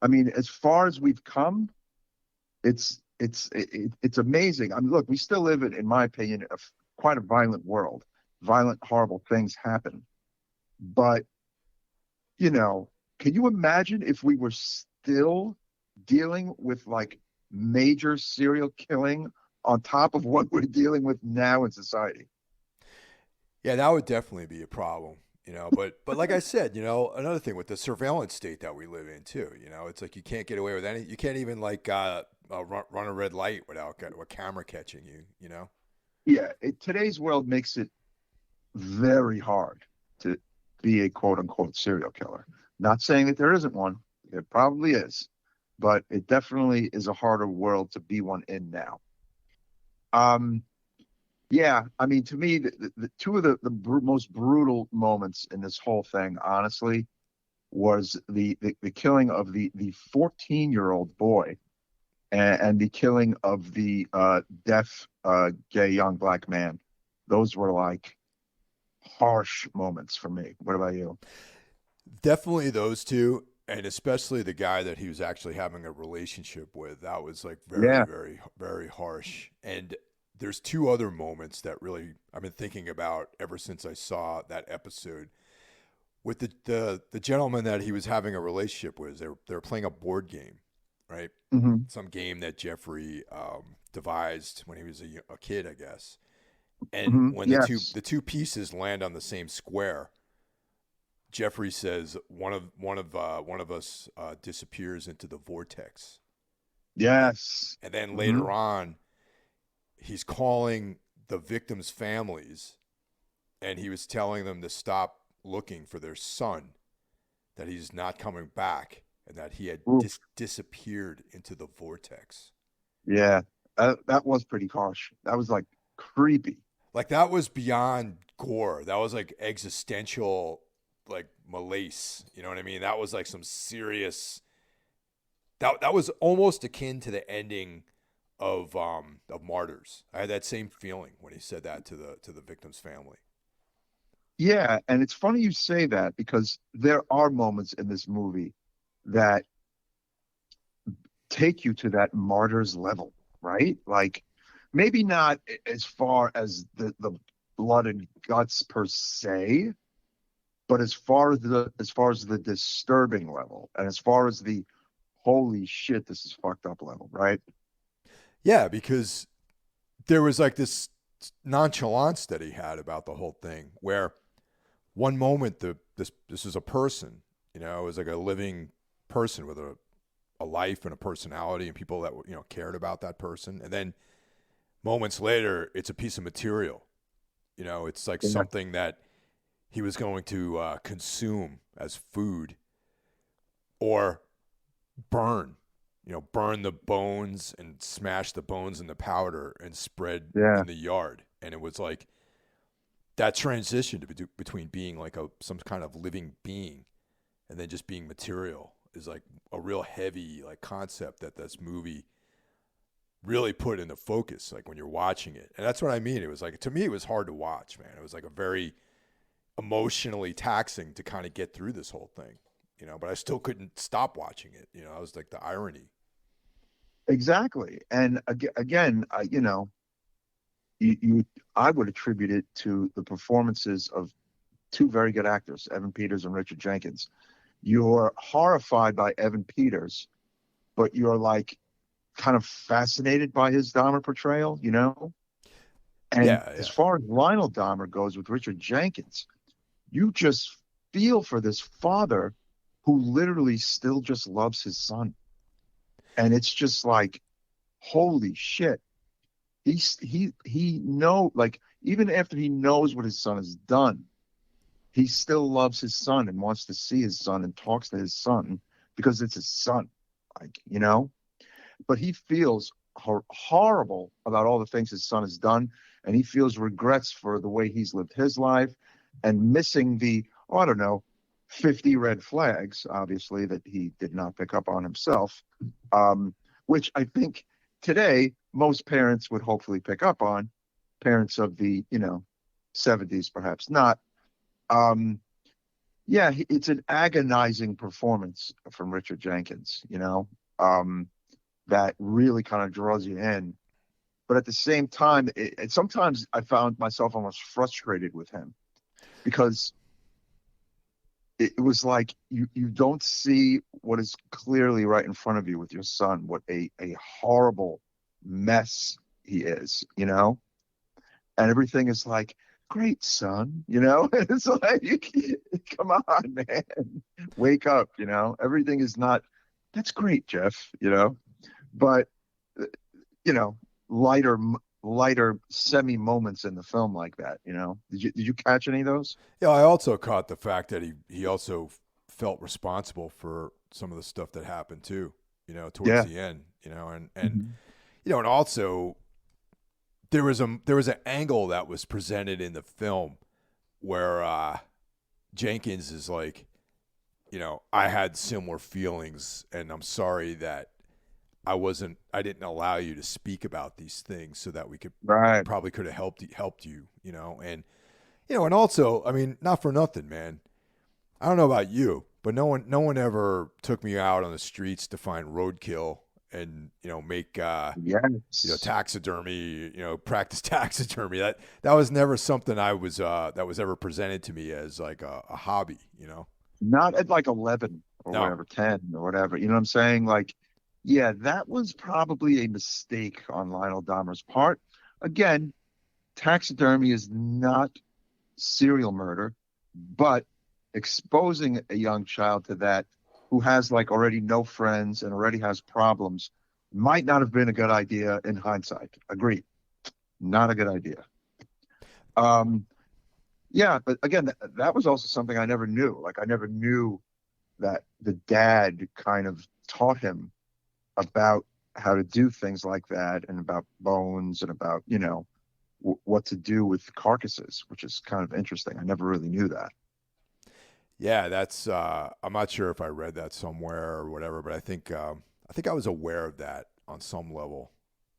I mean, as far as we've come, it's amazing. I mean, look, we still live in my opinion, quite a violent world. Violent, horrible things happen. But, you know, can you imagine if we were still dealing with like major serial killing on top of what we're dealing with now in society? Yeah, that would definitely be a problem. But like I said, another thing with the surveillance state that we live in too, it's like you can't get away with any. You can't even like run a red light without a camera catching you. Yeah, today's world makes it very hard to be a quote unquote serial killer. Not saying that there isn't one, it probably is, but it definitely is a harder world to be one in now. Um, Yeah, I mean, to me, the two of the most brutal moments in this whole thing, honestly, was the killing of the 14-year-old boy, and the killing of the deaf gay young black man. Those were like harsh moments for me. What about you? Definitely those two, and especially the guy that he was actually having a relationship with. That was like very, Yeah. very, very harsh. And there's two other moments that really I've been thinking about ever since I saw that episode with the gentleman that he was having a relationship with. They were playing a board game, right? Hmm. Some game that Jeffrey devised when he was a kid, I guess. And Hmm. when the two Yes. the two pieces land on the same square, Jeffrey says one of us disappears into the vortex, right? Yes. And then Hmm. later on, he's calling the victims' families, and he was telling them to stop looking for their son, that he's not coming back, and that he had Oof. disappeared into the vortex. Yeah. That was pretty harsh. That was like creepy. Like that was beyond gore. That was like existential, like malaise. You know what I mean? That was like some serious. That was almost akin to the ending of Martyrs. I had that same feeling when he said that to the victim's family. Yeah, and it's funny you say that because there are moments in this movie that take you to that martyr's level, right? Like maybe not as far as the blood and guts per se, but as far as the disturbing level and as far as the holy shit, this is fucked up level, right? Yeah, because there was like this nonchalance that he had about the whole thing, where one moment this is a person, it was like a living person with a life and a personality and people that cared about that person, and then moments later it's a piece of material. It's like Yeah. something that he was going to consume as food or burn. Burn the bones and smash the bones in the powder and spread Yeah. in the yard. And it was like that transition between being like some kind of living being and then just being material is like a real heavy like concept that this movie really put into focus like when you're watching it. And that's what I mean. It was like, to me, it was hard to watch, man. It was like a very emotionally taxing to kind of get through this whole thing, but I still couldn't stop watching it. I was like the irony. Exactly. And again, you I would attribute it to the performances of two very good actors, Evan Peters and Richard Jenkins. You're horrified by Evan Peters, but you're like kind of fascinated by his Dahmer portrayal. And Yeah, as yeah. far as Lionel Dahmer goes with Richard Jenkins, you just feel for this father who literally still just loves his son. And it's just like, holy shit. He know, like, even after he knows what his son has done, he still loves his son and wants to see his son and talks to his son because it's his son. Like. But he feels horrible about all the things his son has done, and he feels regrets for the way he's lived his life and missing the, oh, I don't know, 50 red flags, obviously, that he did not pick up on himself, um, which I think today most parents would hopefully pick up on, parents of the 70s, perhaps not. Um, yeah, it's an agonizing performance from Richard Jenkins, that really kind of draws you in. But at the same time, sometimes I found myself almost frustrated with him because it was like you don't see what is clearly right in front of you with your son, what a horrible mess he is, and everything is like, great son. It's like, come on, man, wake up. Everything is not, that's great, Jeff. But uh, you know lighter lighter semi moments in the film like that. Did you catch any of those? Yeah, I also caught the fact that he also felt responsible for some of the stuff that happened too, towards Yeah. the end, and Mhm. and also there was an angle that was presented in the film where Jenkins is like, I had similar feelings, and I'm sorry that I didn't allow you to speak about these things so that we could Right. probably could have helped you, and also, I mean, not for nothing, man. I don't know about you, but no one ever took me out on the streets to find roadkill and make Yes. taxidermy, practice taxidermy. That was never something that was ever presented to me as like a hobby, Not at like 11 or No. whatever, 10 or whatever. You know what I'm saying? Like, yeah, that was probably a mistake on Lionel Dahmer's part. Again, taxidermy is not serial murder, but exposing a young child to that who has like already no friends and already has problems might not have been a good idea in hindsight. Agreed. Not a good idea. Um, yeah, but again, that was also something I never knew. Like I never knew that the dad kind of taught him about how to do things like that and about bones and about, what to do with carcasses, which is kind of interesting. I never really knew that. Yeah, that's. I'm not sure if I read that somewhere or whatever, but I think I was aware of that on some level.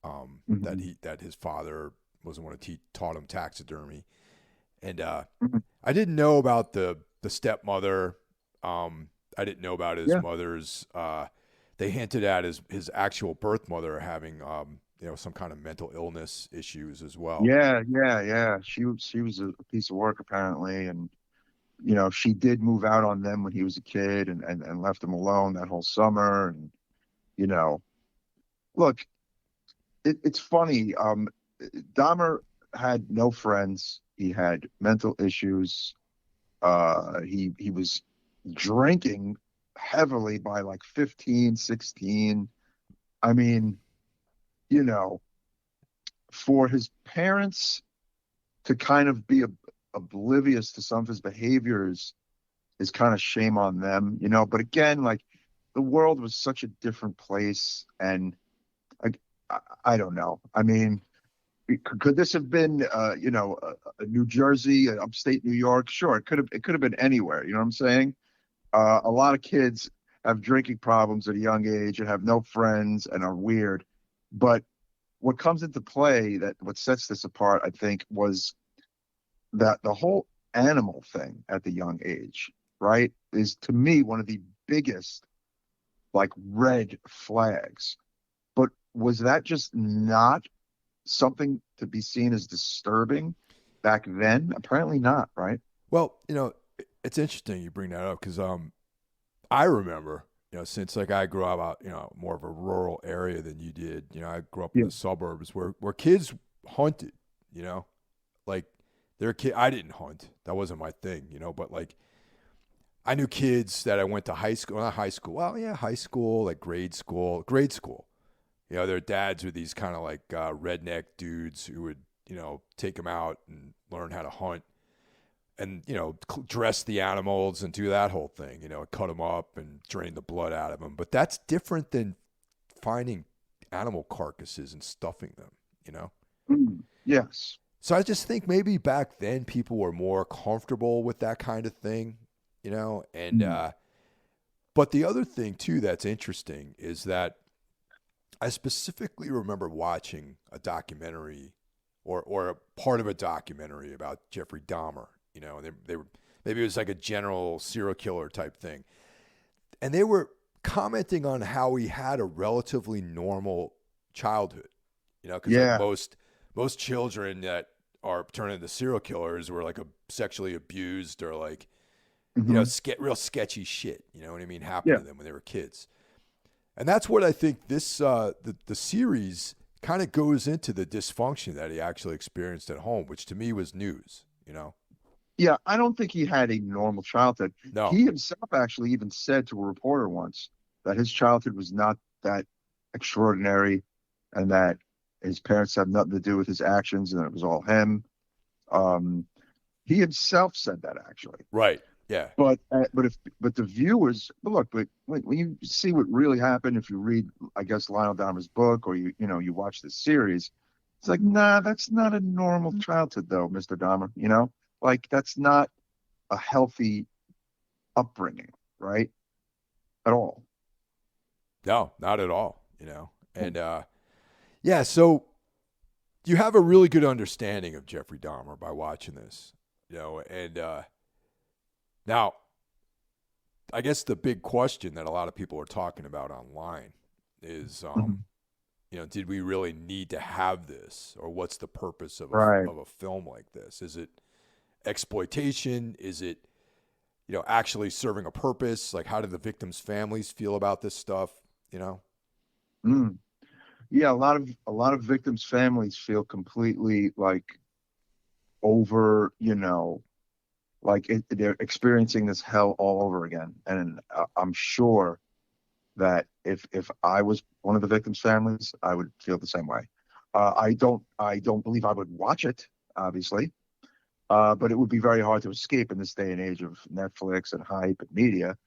That Mhm. that his father was the one who taught him taxidermy, and Mhm. I didn't know about the stepmother. I didn't know about his Yeah. mother's. They hinted at his actual birth mother having some kind of mental illness issues as well. Yeah, yeah, yeah. She was a piece of work apparently, and she did move out on them when he was a kid and left him alone that whole summer. And you know, look, it's funny. Dahmer had no friends. He had mental issues. He was drinking heavily by like 15, 16. I mean, you know, for his parents to kind of be oblivious to some of his behaviors is kind of shame on them, But again, like the world was such a different place, and like I don't know. I mean, could this have been, New Jersey, upstate New York? Sure, it could have. It could have been anywhere. You know what I'm saying? A lot of kids have drinking problems at a young age and have no friends and are weird. But what comes into play, that what sets this apart, I think, was that the whole animal thing at the young age, right, is to me one of the biggest like red flags. But was that just not something to be seen as disturbing back then? Apparently not, right? Well, it's interesting you bring that up because I remember, since like I grew up out, more of a rural area than you did. I grew up in Yeah. the suburbs where kids hunted, like they're kid. I didn't hunt. That wasn't my thing, but like I knew kids that I went to high school, not high school. Well, yeah, high school, like grade school. Their dads were these kind of like redneck dudes who would, take them out and learn how to hunt and dress the animals and do that whole thing, cut them up and drain the blood out of them. But that's different than finding animal carcasses and stuffing them, Yes. So I just think maybe back then people were more comfortable with that kind of thing, and Mm. but the other thing too that's interesting is that I specifically remember watching a documentary or a part of a documentary about Jeffrey Dahmer. They were, maybe it was like a general serial killer type thing, and they were commenting on how he had a relatively normal childhood. Because like Yeah. most children that are turned into serial killers were like sexually abused or like Hmm. real sketchy shit. You know what I mean? Happened Yeah. to them when they were kids. And that's what I think this the series kind of goes into the dysfunction that he actually experienced at home, which to me was news. Yeah. I don't think he had a normal childhood. No, He himself actually even said to a reporter once that his childhood was not that extraordinary and that his parents had nothing to do with his actions and it was all him. Um, he himself said that actually. right? Yeah, But the viewers, but look, but when you see what really happened, if you read, I guess, Lionel Dahmer's book or you watch the series, It's like, nah, that's not a normal childhood, though, Mr. Dahmer. You know, like that's not a healthy upbringing, right? At all. No, not at all. And yeah, so you have a really good understanding of Jeffrey Dahmer by watching this, and now I guess the big question that a lot of people are talking about online is, Mhm. did we really need to have this, or what's the purpose of Right. a film like this? Is it exploitation? Is it, actually serving a purpose? Like, how do the victims' families feel about this stuff? You know? Mm. Yeah, a lot of victims' families feel completely like over, like they're experiencing this hell all over again. And I'm sure that if I was one of the victims' families, I would feel the same way. I don't believe I would watch it, obviously, but it would be very hard to escape in this day and age of Netflix and hype and media.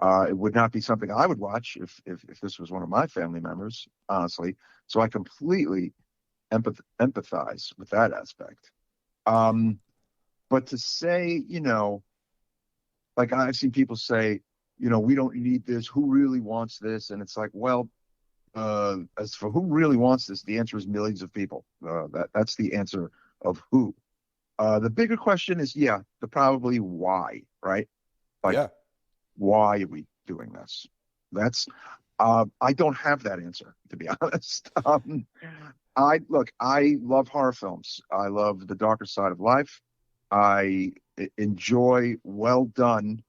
It would not be something I would watch if this was one of my family members, honestly. So I completely empathize with that aspect. Um, but to say, like I've seen people say, we don't need this. Who really wants this? And it's like, well, as for who really wants this, the answer is millions of people. That's the answer of who. The bigger question is, yeah, the probably why, right? Like, Yeah. why are we doing this? That's I don't have that answer, to be honest. I love horror films. I love the darker side of life. I enjoy well done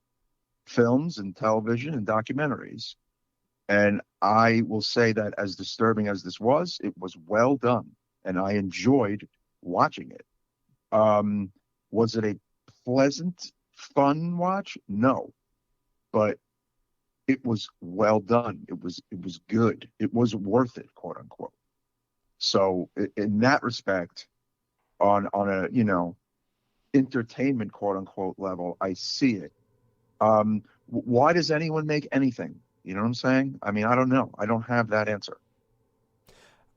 films and television and documentaries. And I will say that as disturbing as this was, it was well done, and I enjoyed watching it. Um, was it a pleasant, fun watch? No, but it was well done. It was good. It was worth it, quote unquote. So in that respect, on a entertainment quote unquote level, I see it. Why does anyone make anything? You know what I'm saying? I mean, I don't know. I don't have that answer.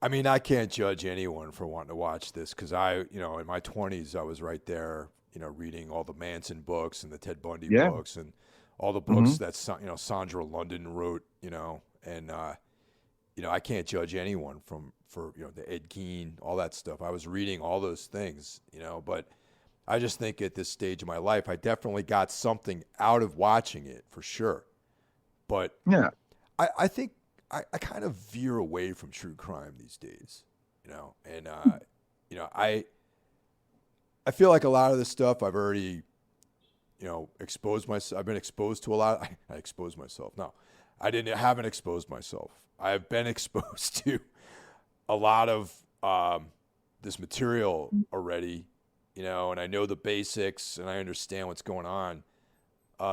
I mean, I can't judge anyone for wanting to watch this because in my 20s, I was right there, reading all the Manson books and the Ted Bundy Yeah. books and all the Hmm. books that, Sandra London wrote, and, I can't judge anyone for, the Ed Gein, all that stuff. I was reading all those things, but I just think at this stage of my life, I definitely got something out of watching it for sure. But Yeah. I think I kind of veer away from true crime these days, and I feel like a lot of this stuff I've already exposed myself. I've been exposed to a lot. I exposed myself. No, haven't exposed myself. I have been exposed to a lot of this material already, and I know the basics and I understand what's going on.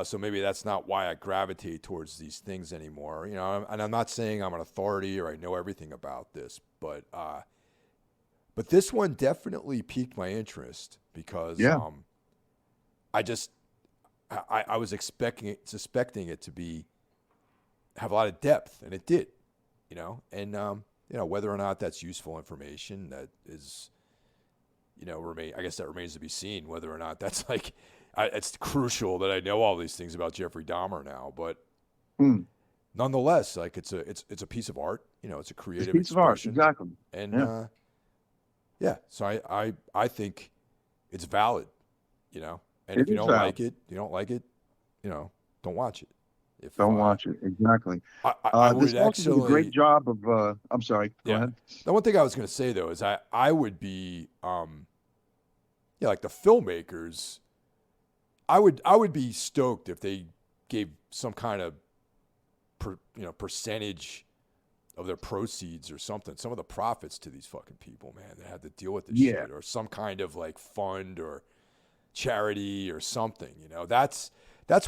So maybe that's not why I gravitate towards these things anymore. And I'm not saying I'm an authority or I know everything about this, but this one definitely piqued my interest because Yeah. I just I was suspecting it to be have a lot of depth, and it did. And whether or not that's useful information that is I guess that remains to be seen whether or not that's like it's crucial that I know all these things about Jeffrey Dahmer now, but Mm. nonetheless, like it's a piece of art. It's a It's a creative piece of art. expression, Exactly. and Yeah. yeah. So I think it's valid. And It if you is don't valid. like it, you don't like it. Don't watch it. If Don't watch it. Exactly. I This would also did a great actually, job of. I'm sorry. Go yeah. ahead. The one thing I was going to say though is I would be yeah, like the filmmakers. I would be stoked if they gave some kind of percentage of their proceeds or something, some of the profits to these fucking people, man, that had to deal with this Yeah. shit, or some kind of like fund or charity or something. That's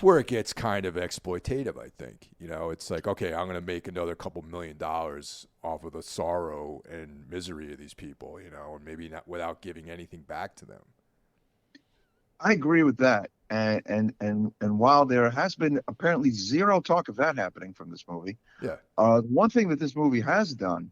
where it gets kind of exploitative. I think it's like, okay, I'm going to make another couple $1 million off of the sorrow and misery of these people, and maybe not without giving anything back to them. I agree with that. And while there has been apparently zero talk of that happening from this movie, Yeah, one thing that this movie has done,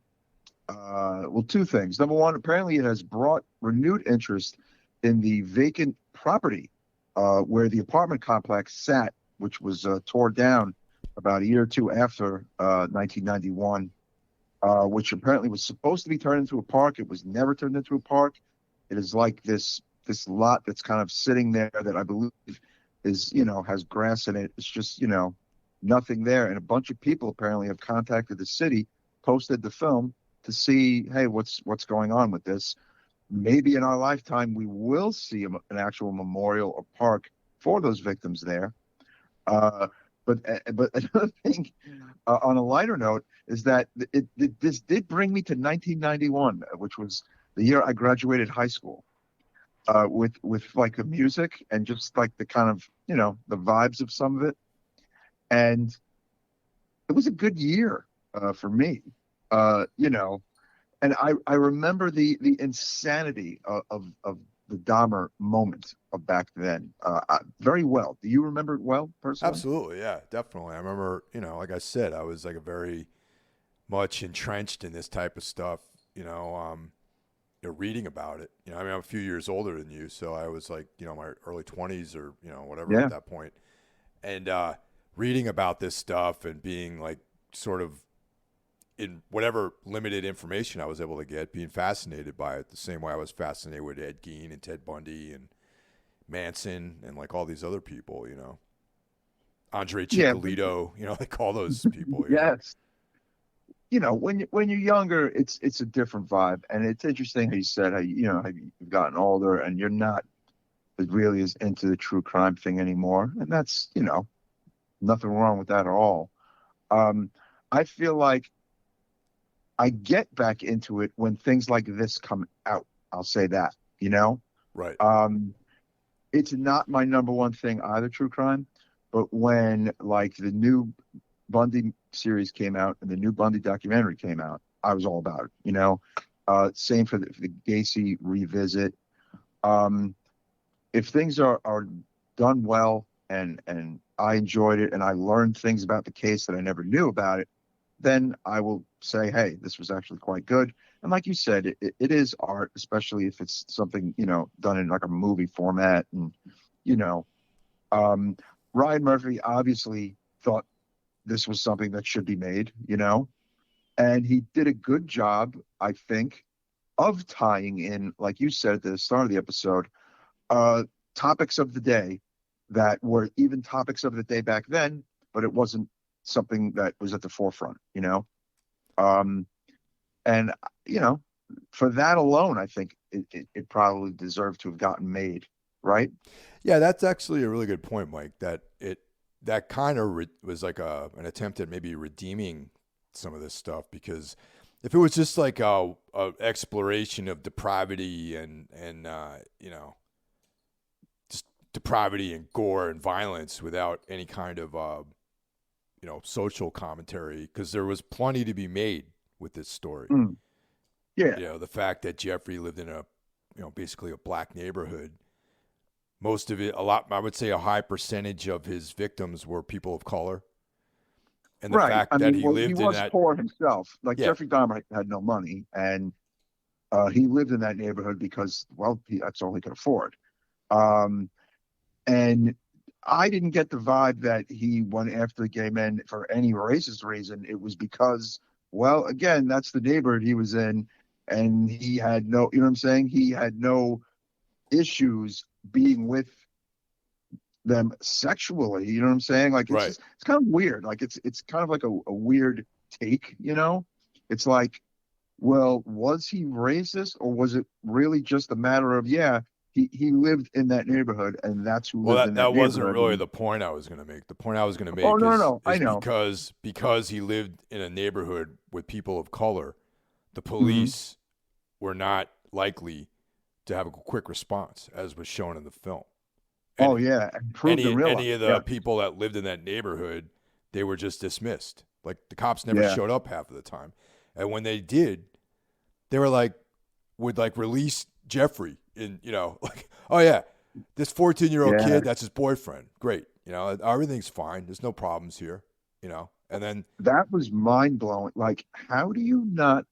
Well, two things. Number one, apparently it has brought renewed interest in the vacant property where the apartment complex sat, which was torn down about a year or two after 1991, which apparently was supposed to be turned into a park. It was never turned into a park. It is like this lot that's kind of sitting there that I believe is, has grass in it. It's just, nothing there. And a bunch of people apparently have contacted the city, posted the film to see, hey, what's going on with this? Maybe in our lifetime we will see an actual memorial or park for those victims there. But another thing, on a lighter note, is that this did bring me to 1991, which was the year I graduated high school. With like the music and just like the kind of the vibes of some of it, and it was a good year for me. And I remember the insanity of the Dahmer moment of back then very well. Do you remember it well, personally? Absolutely, yeah, definitely. I remember, like I said, I was like a very much entrenched in this type of stuff. Reading about it. I mean, I'm a few years older than you, so I was like, my early 20s or whatever Yeah. at that point, and reading about this stuff and being like sort of in whatever limited information I was able to get, being fascinated by it the same way I was fascinated with Ed Gein and Ted Bundy and Manson and like all these other people, Andre Yeah. Chicalito, like all those people, Yes. When you're younger, it's a different vibe, and it's interesting how you said how you've gotten older and you're not really as into the true crime thing anymore, and that's nothing wrong with that at all. I feel like I get back into it when things like this come out. I'll say that. right? Um, it's not my number one thing either, true crime, but when like the new Bundy series came out and the new Bundy documentary came out, I was all about it. Same for the Gacy revisit. Um, if things are done well and I enjoyed it and I learned things about the case that I never knew about it, then I will say, hey, this was actually quite good. And like you said, it is art, especially if it's something done in like a movie format. And you know, um, Ryan Murphy obviously thought this was something that should be made, and he did a good job, I think, of tying in, like you said at the start of the episode, uh, topics of the day that were even topics of the day back then, but it wasn't something that was at the forefront, Um, and, you know, for that alone, I think it probably deserved to have gotten made, right? Yeah, that's actually a really good point, Mike. That kind of was like an attempt at maybe redeeming some of this stuff, because if it was just like a exploration of depravity and just depravity and gore and violence without any kind of social commentary, because there was plenty to be made with this story. Mm, yeah, The fact that Jeffrey lived in a basically a black neighborhood. Most of it, a lot, I would say a high percentage of his victims were people of color. And the right. I fact that mean, he well, he lived in was that, poor himself. Like yeah, Jeffrey Dahmer had no money, and he lived in that neighborhood because, well, that's all he could afford. Um, and I didn't get the vibe that he went after the gay men for any racist reason. It was because, well, again, that's the neighborhood he was in, and he had no, you know what I'm saying? He had no issues being with them sexually. You know what I'm saying? Like right. it's kind of weird. Like it's kind of like a weird take. It's like, well, was he racist or was it really just a matter of, yeah, he lived in that neighborhood and that's who Well, lived that, in that that wasn't neighborhood. really And the point I was going to make. The point I was going to oh make no, no, is no, I is know. because he lived in a neighborhood with people of color, the Hmm. police were not likely to have a quick response, as was shown in the film. Oh And yeah, and proved in any real life. any of Yeah, the people that lived in that neighborhood, they were just dismissed. Like the cops never yeah, showed up half of the time, and when they did, they were like would like release Jeffrey in like, oh yeah, this 14-year-old yeah. kid, that's his boyfriend, great, everything's fine, there's no problems here, and then That was mind blowing. Like, how do you not?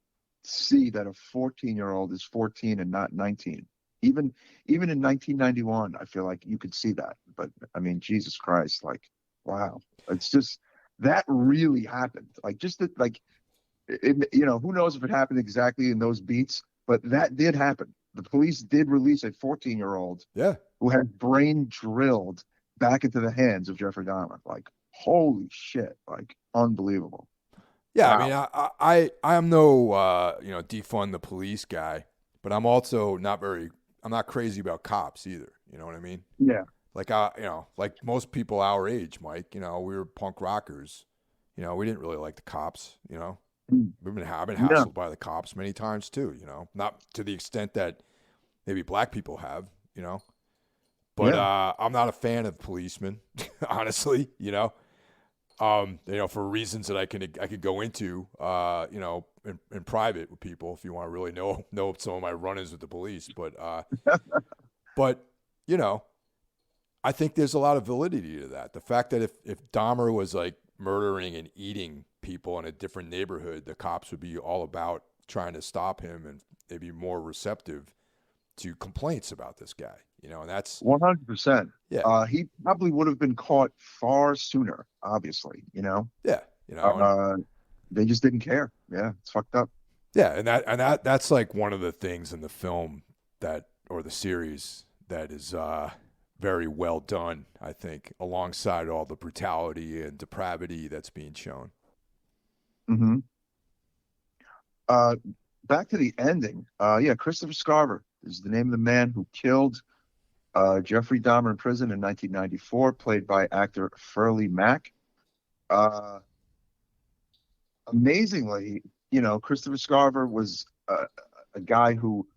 see that a 14-year-old is 14 and not 19. Even in 1991, I feel like you could see that. But I mean, Jesus Christ, like, wow, it's just that really happened. Like, just that, like, who knows if it happened exactly in those beats, but that did happen. The police did release a 14-year-old Yeah. who had brain drilled back into the hands of Jeffrey Dahmer. Like, holy shit, like, unbelievable. Yeah, I Wow. mean, I am no defund the police guy, but I'm also I'm not crazy about cops either. You know what I mean? Yeah. Like like most people our age, Mike. You know, we were punk rockers. You know, we didn't really like the cops. You know, I've been No. hassled by the cops many times too. You know, not to the extent that maybe black people have. You know, but Yeah. I'm not a fan of policemen, honestly. For reasons that I could go into, in private with people if you want to really know some of my run-ins with the police. But I think there's a lot of validity to that. The fact that if Dahmer was like murdering and eating people in a different neighborhood, the cops would be all about trying to stop him, and they'd be more receptive to complaints about this guy. And that's 100%. yeah, He probably would have been caught far sooner, obviously, yeah, and Uh, they just didn't care. Yeah, it's fucked up. yeah, that's like one of the things in the film or the series that is very well done, I think, alongside all the brutality and depravity that's being shown. Hmm. Uh, Back to the ending. Yeah, Christopher Scarver is the name of the man who killed Jeffrey Dahmer in prison in 1994, played by actor Furley Mack. Uh, Amazingly, Christopher Scarver was a guy who,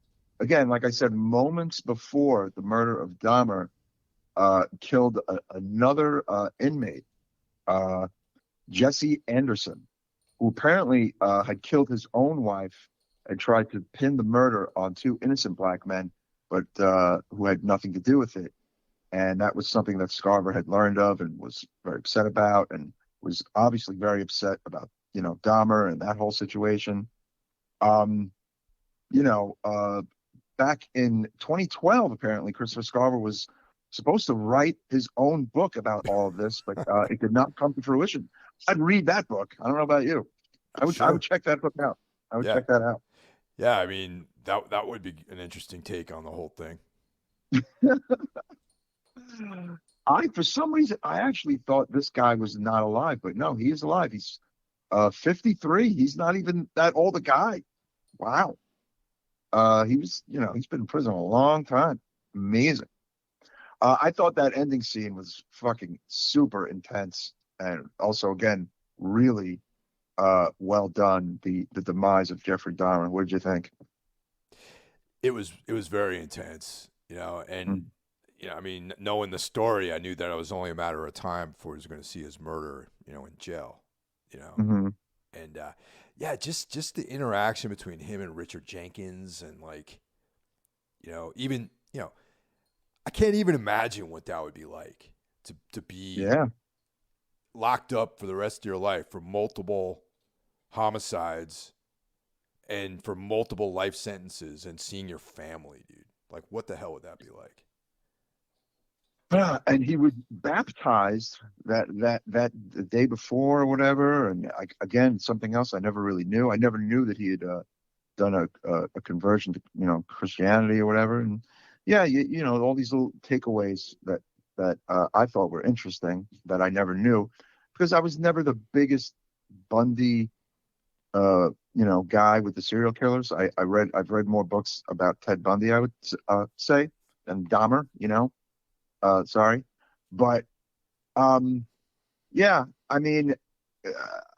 again, like I said, moments before the murder of Dahmer, killed another inmate, uh, Jesse Anderson, who apparently had killed his own wife and tried to pin the murder on two innocent black men, but who had nothing to do with it. And that was something that Scarver had learned of and was very upset about, and was obviously very upset about, Dahmer and that whole situation. Um, you know, uh, Back in 2012, apparently Christopher Scarver was supposed to write his own book about all of this, but it did not come to fruition. I'd read that book. I don't know about you. I would Sure. check that book out. I would Yeah. check that out. Yeah. I mean, that would be an interesting take on the whole thing. For some reason, I actually thought this guy was not alive, but no, he is alive. He's 53. He's not even that old a guy. Wow. He's been in prison a long time. Amazing. I thought that ending scene was fucking super intense, and also, again, really well done. The demise of Jeffrey Dahmer. What did you think? It was very intense, and I mean, knowing the story, I knew that it was only a matter of time before he was going to see his murder, in jail, Mm-hmm. and yeah, just the interaction between him and Richard Jenkins, and like, even I can't even imagine what that would be like to be Yeah. locked up for the rest of your life for multiple homicides and for multiple life sentences and seeing your family, dude. Like, what the hell would that be like? And he was baptized that the day before or whatever. And again, something else I never really knew. I never knew that he had done a conversion to Christianity or whatever. And yeah, all these little takeaways that I thought were interesting that I never knew, because I was never the biggest Bundy guy with the serial killers. I've read more books about Ted Bundy, I would say, than Dahmer. Sorry, but yeah, I mean,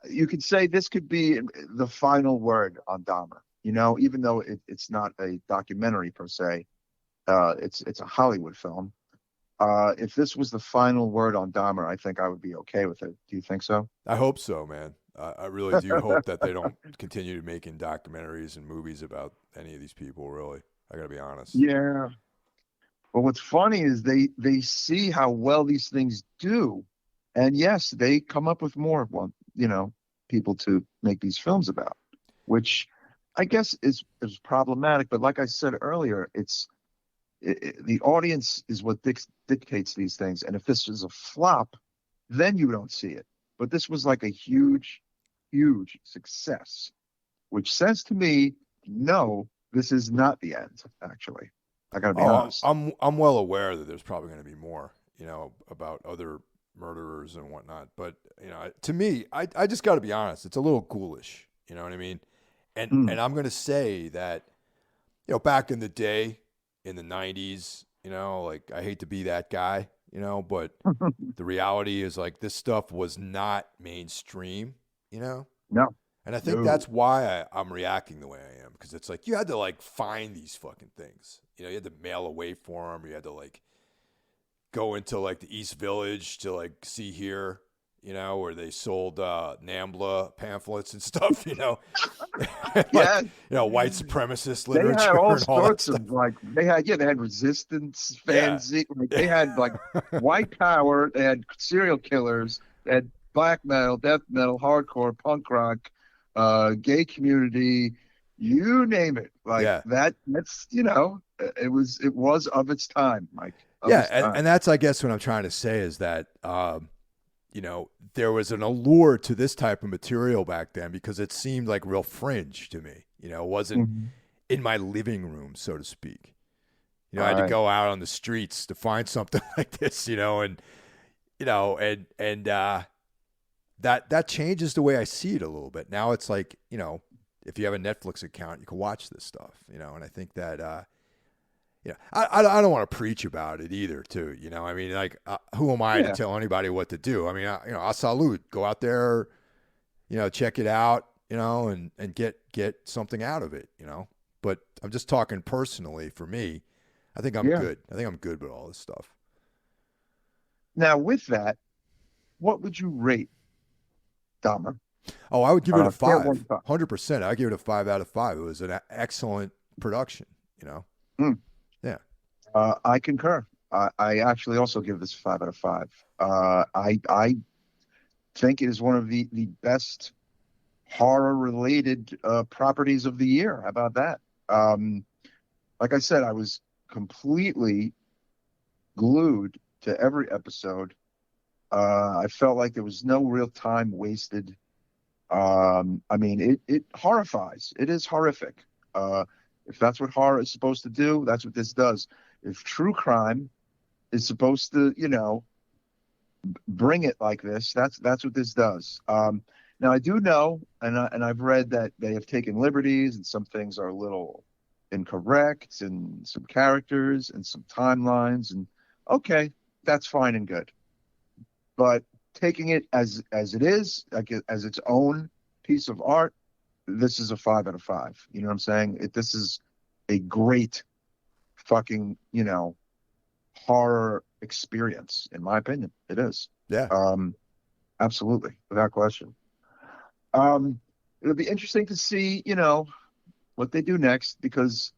you could say this could be the final word on Dahmer. Even though it's not a documentary per se, it's a Hollywood film. If this was the final word on Dahmer, I think I would be okay with it. Do you think so? I hope so, man. I really do hope that they don't continue making documentaries and movies about any of these people. Really, I gotta be honest. Yeah. But what's funny is they see how well these things do, and yes, they come up with more people to make these films about, which I guess is problematic. But like I said earlier, the audience is what dictates these things. And if this is a flop, then you don't see it. But this was like a huge, huge success, which says to me, no, this is not the end. Actually, I got to be Oh, honest. I'm well aware that there's probably going to be more, about other murderers and whatnot. But to me, I just got to be honest. It's a little ghoulish. You know what I mean? And Mm. and I'm going to say that, back in the day, in the '90s, like I hate to be that guy, but the reality is like this stuff was not mainstream, you know. No, And I think no. that's why I'm reacting the way I am, because it's like you had to like find these fucking things. You had to mail away for them. You had to like go into like the East Village to like see here, where they sold NAMBLA pamphlets and stuff. Like Yeah, white supremacist they had literature all and all that sorts stuff. of like they had resistance Yeah. fanzine, like they had like white power, they had serial killers, they had black metal, death metal, hardcore, punk rock, gay community, you name it. Like Yeah. that's it was of its time, Mike, of Yeah, its and time. that's I guess what I'm trying to say is that there was an allure to this type of material back then because it seemed like real fringe to me. It wasn't Mhm. in my living room, so to speak. I had to Right. go out on the streets to find something like this, and that changes the way I see it a little bit. Now it's like, if you have a Netflix account, you can watch this stuff, and I think that I don't want to preach about it either, too. I mean, like, who am I to Yeah. tell anybody what to do? I mean, I salute. Go out there, check it out, and get something out of it, But I'm just talking personally for me. I think I'm Yeah. good. I think I'm good with all this stuff. Now with that, what would you rate Dahmer? Oh, I would give it a Scale of 1 to 5, 100%. I give it a 5 out of 5. It was an excellent production, you know. 5. Yeah. I concur. I actually also give this 5 out of 5. I think it is one of the best horror related properties of the year. How about that? Um, like I said, I was completely glued to every episode. I felt like there was no real time wasted. I mean, it horrifies. It is horrific. Uh, if that's what horror is supposed to do, that's what this does. If true crime is supposed to, bring it like this, that's what this does. Now I do know, and I've read that they have taken liberties, and some things are a little incorrect, and some characters, and some timelines, and okay, that's fine and good. But taking it as it is, like as its own piece of art, this is a 5 out of 5. You know what I'm saying? This is a great fucking, horror experience, in my opinion. It is. Yeah. Um, absolutely, without question. Um, it'll be interesting to see, what they do next because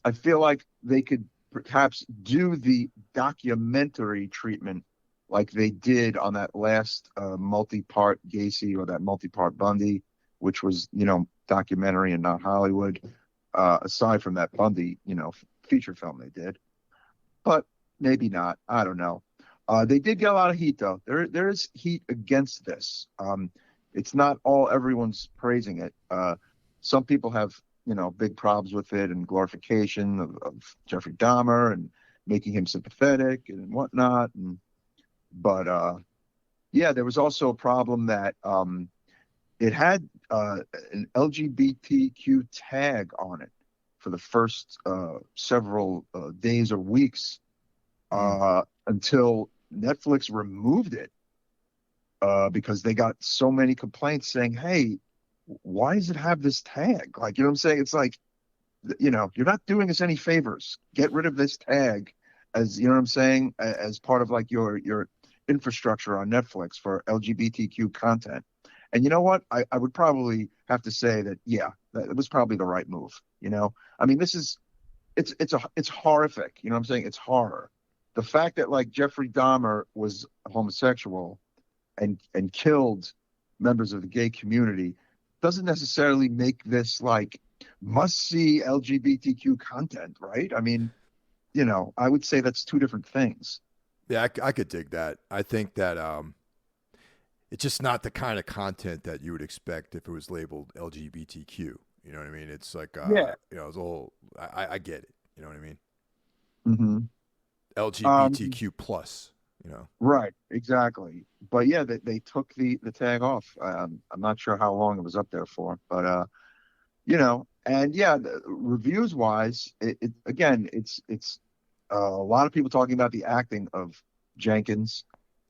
I feel like they could perhaps do the documentary treatment like they did on that last multi-part Gacy or that multi-part Bundy, which was, documentary and not Hollywood. Aside from that Bundy, feature film they did, but maybe not. I don't know. They did get a lot of heat though. There is heat against this. It's not all everyone's praising it. Some people have big problems with it and glorification of Jeffrey Dahmer and making him sympathetic and whatnot. But yeah, there was also a problem that it had an LGBTQ tag on it for the first several days or weeks Mm. until Netflix removed it because they got so many complaints saying, "Hey, why does it have this tag?" Like, you know what I'm saying? It's like, you're not doing us any favors. Get rid of this tag, as you know what I'm saying, as part of like your infrastructure on Netflix for LGBTQ content. And you know what? I would probably have to say that, yeah, that was probably the right move. I mean, it's horrific. You know what I'm saying? It's horror. The fact that like Jeffrey Dahmer was homosexual and killed members of the gay community doesn't necessarily make this like must see LGBTQ content, right? I mean, I would say that's two different things. Yeah, I could dig that. I think that it's just not the kind of content that you would expect if it was labeled LGBTQ. You know what I mean? It's like, Yeah. it's a whole, I get it. You know what I mean? Mm-hmm. LGBTQ plus, Right, exactly. But yeah, they took the tag off. I'm not sure how long it was up there for, but and yeah, reviews wise, it's a lot of people talking about the acting of Jenkins.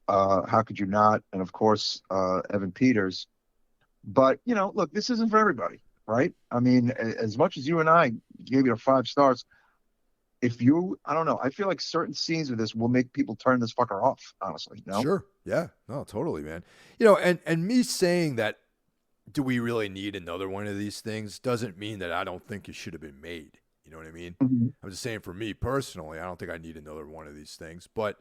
How could you not? And of course, Evan Peters. But look, this isn't for everybody, right? I mean, as much as you and I gave it 5 stars, I don't know, I feel like certain scenes of this will make people turn this fucker off, honestly. No? Sure. Yeah. No, totally, man. And me saying that, do we really need another one of these things, doesn't mean that I don't think it should have been made. You know what I mean? Mm-hmm. I'm just saying, for me personally, I don't think I need another one of these things. But,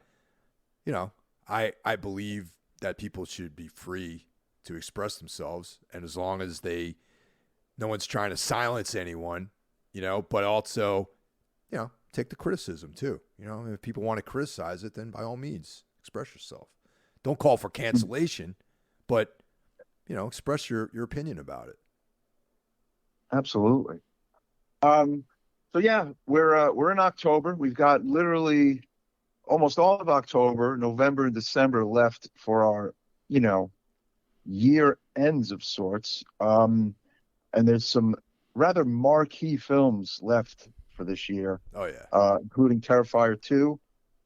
I believe that people should be free to express themselves. And as long as no one's trying to silence anyone, but also, take the criticism too. If people want to criticize it, then by all means, express yourself. Don't call for cancellation, but, express your opinion about it. Absolutely. So yeah, we're in October. We've got literally almost all of October, November, and December left for our, year ends of sorts. And there's some rather marquee films left for this year. Oh yeah. Including Terrifier 2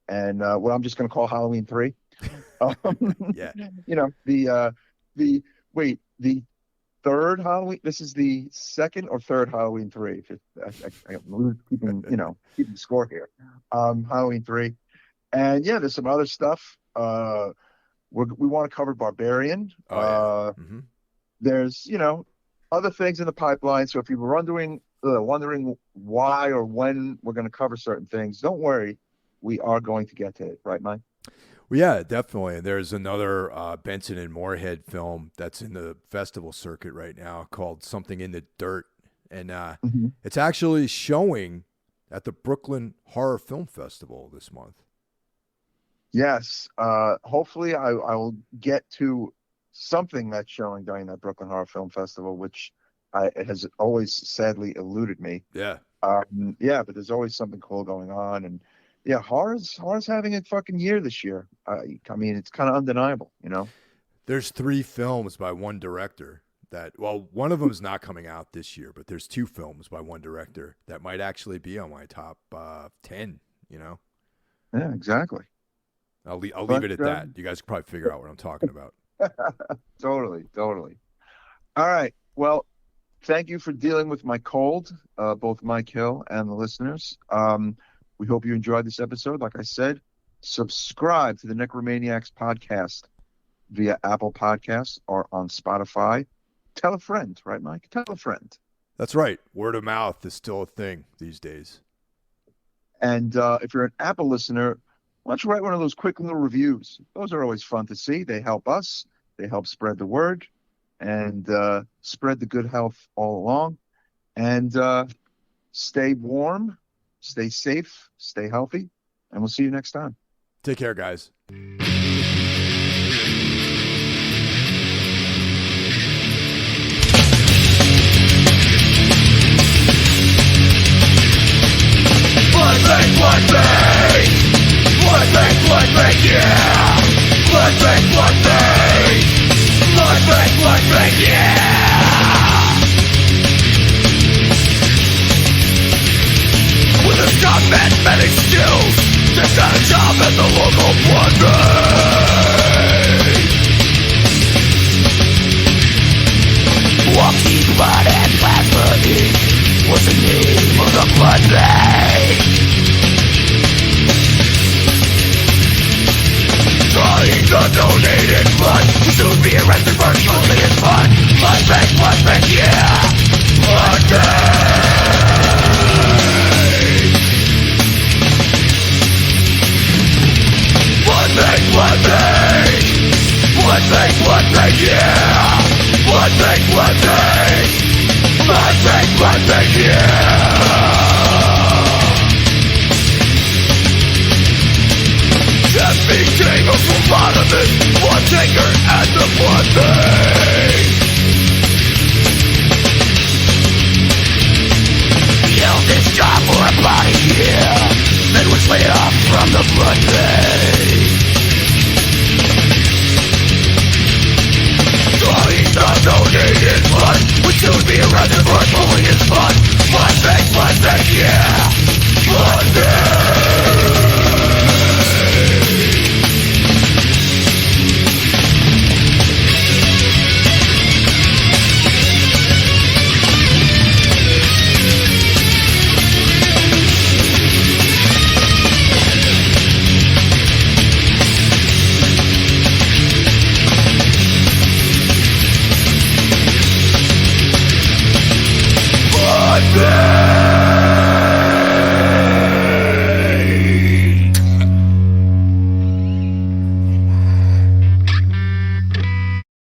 and what I'm just going to call Halloween 3. Yeah. The third Halloween. This is the second or third Halloween 3. I'm keeping score here. Halloween 3, and yeah, there's some other stuff. We want to cover Barbarian. Oh, yeah. Mm-hmm. There's other things in the pipeline. So if you were wondering why or when we're going to cover certain things, don't worry, we are going to get to it, right, Mike? Well, yeah, definitely. There's another Benson and Moorhead film that's in the festival circuit right now called Something in the Dirt. And it's actually showing at the Brooklyn Horror Film Festival this month. Yes. Hopefully I will get to something that's showing during that Brooklyn Horror Film Festival, which it has always sadly eluded me. Yeah. Yeah, but there's always something cool going on. And yeah, horror's having a fucking year this year. I mean, it's kind of undeniable, There's 3 films by one director one of them is not coming out this year, but there's 2 films by one director that might actually be on my top 10, Yeah, exactly. I'll leave it at that. You guys can probably figure out what I'm talking about. Totally. All right. Well, thank you for dealing with my cold, both Mike Hill and the listeners. We hope you enjoyed this episode. Like I said, subscribe to the Necromaniacs podcast via Apple Podcasts or on Spotify. Tell a friend, right, Mike? Tell a friend. That's right. Word of mouth is still a thing these days. And if you're an Apple listener, why don't you write one of those quick little reviews? Those are always fun to see. They help us. They help spread the word and spread the good health all along. And stay warm, stay safe, stay healthy, and we'll see you next time. Take care, guys. Blood yeah! Blood yeah! With a combat medic skills, just got a job at the local blood bank. Walking blood and plasma ink was the name of the blood bank. Trying the donated blood will soon be arrested for using his blood. Blood bank, yeah! Blood bank! Blood bank, yeah! Blood bank, blood bank Jeffrey Dahmer from bottomless blood taker and the blood bank. Held this job for about a year, then was laid off from the blood bank.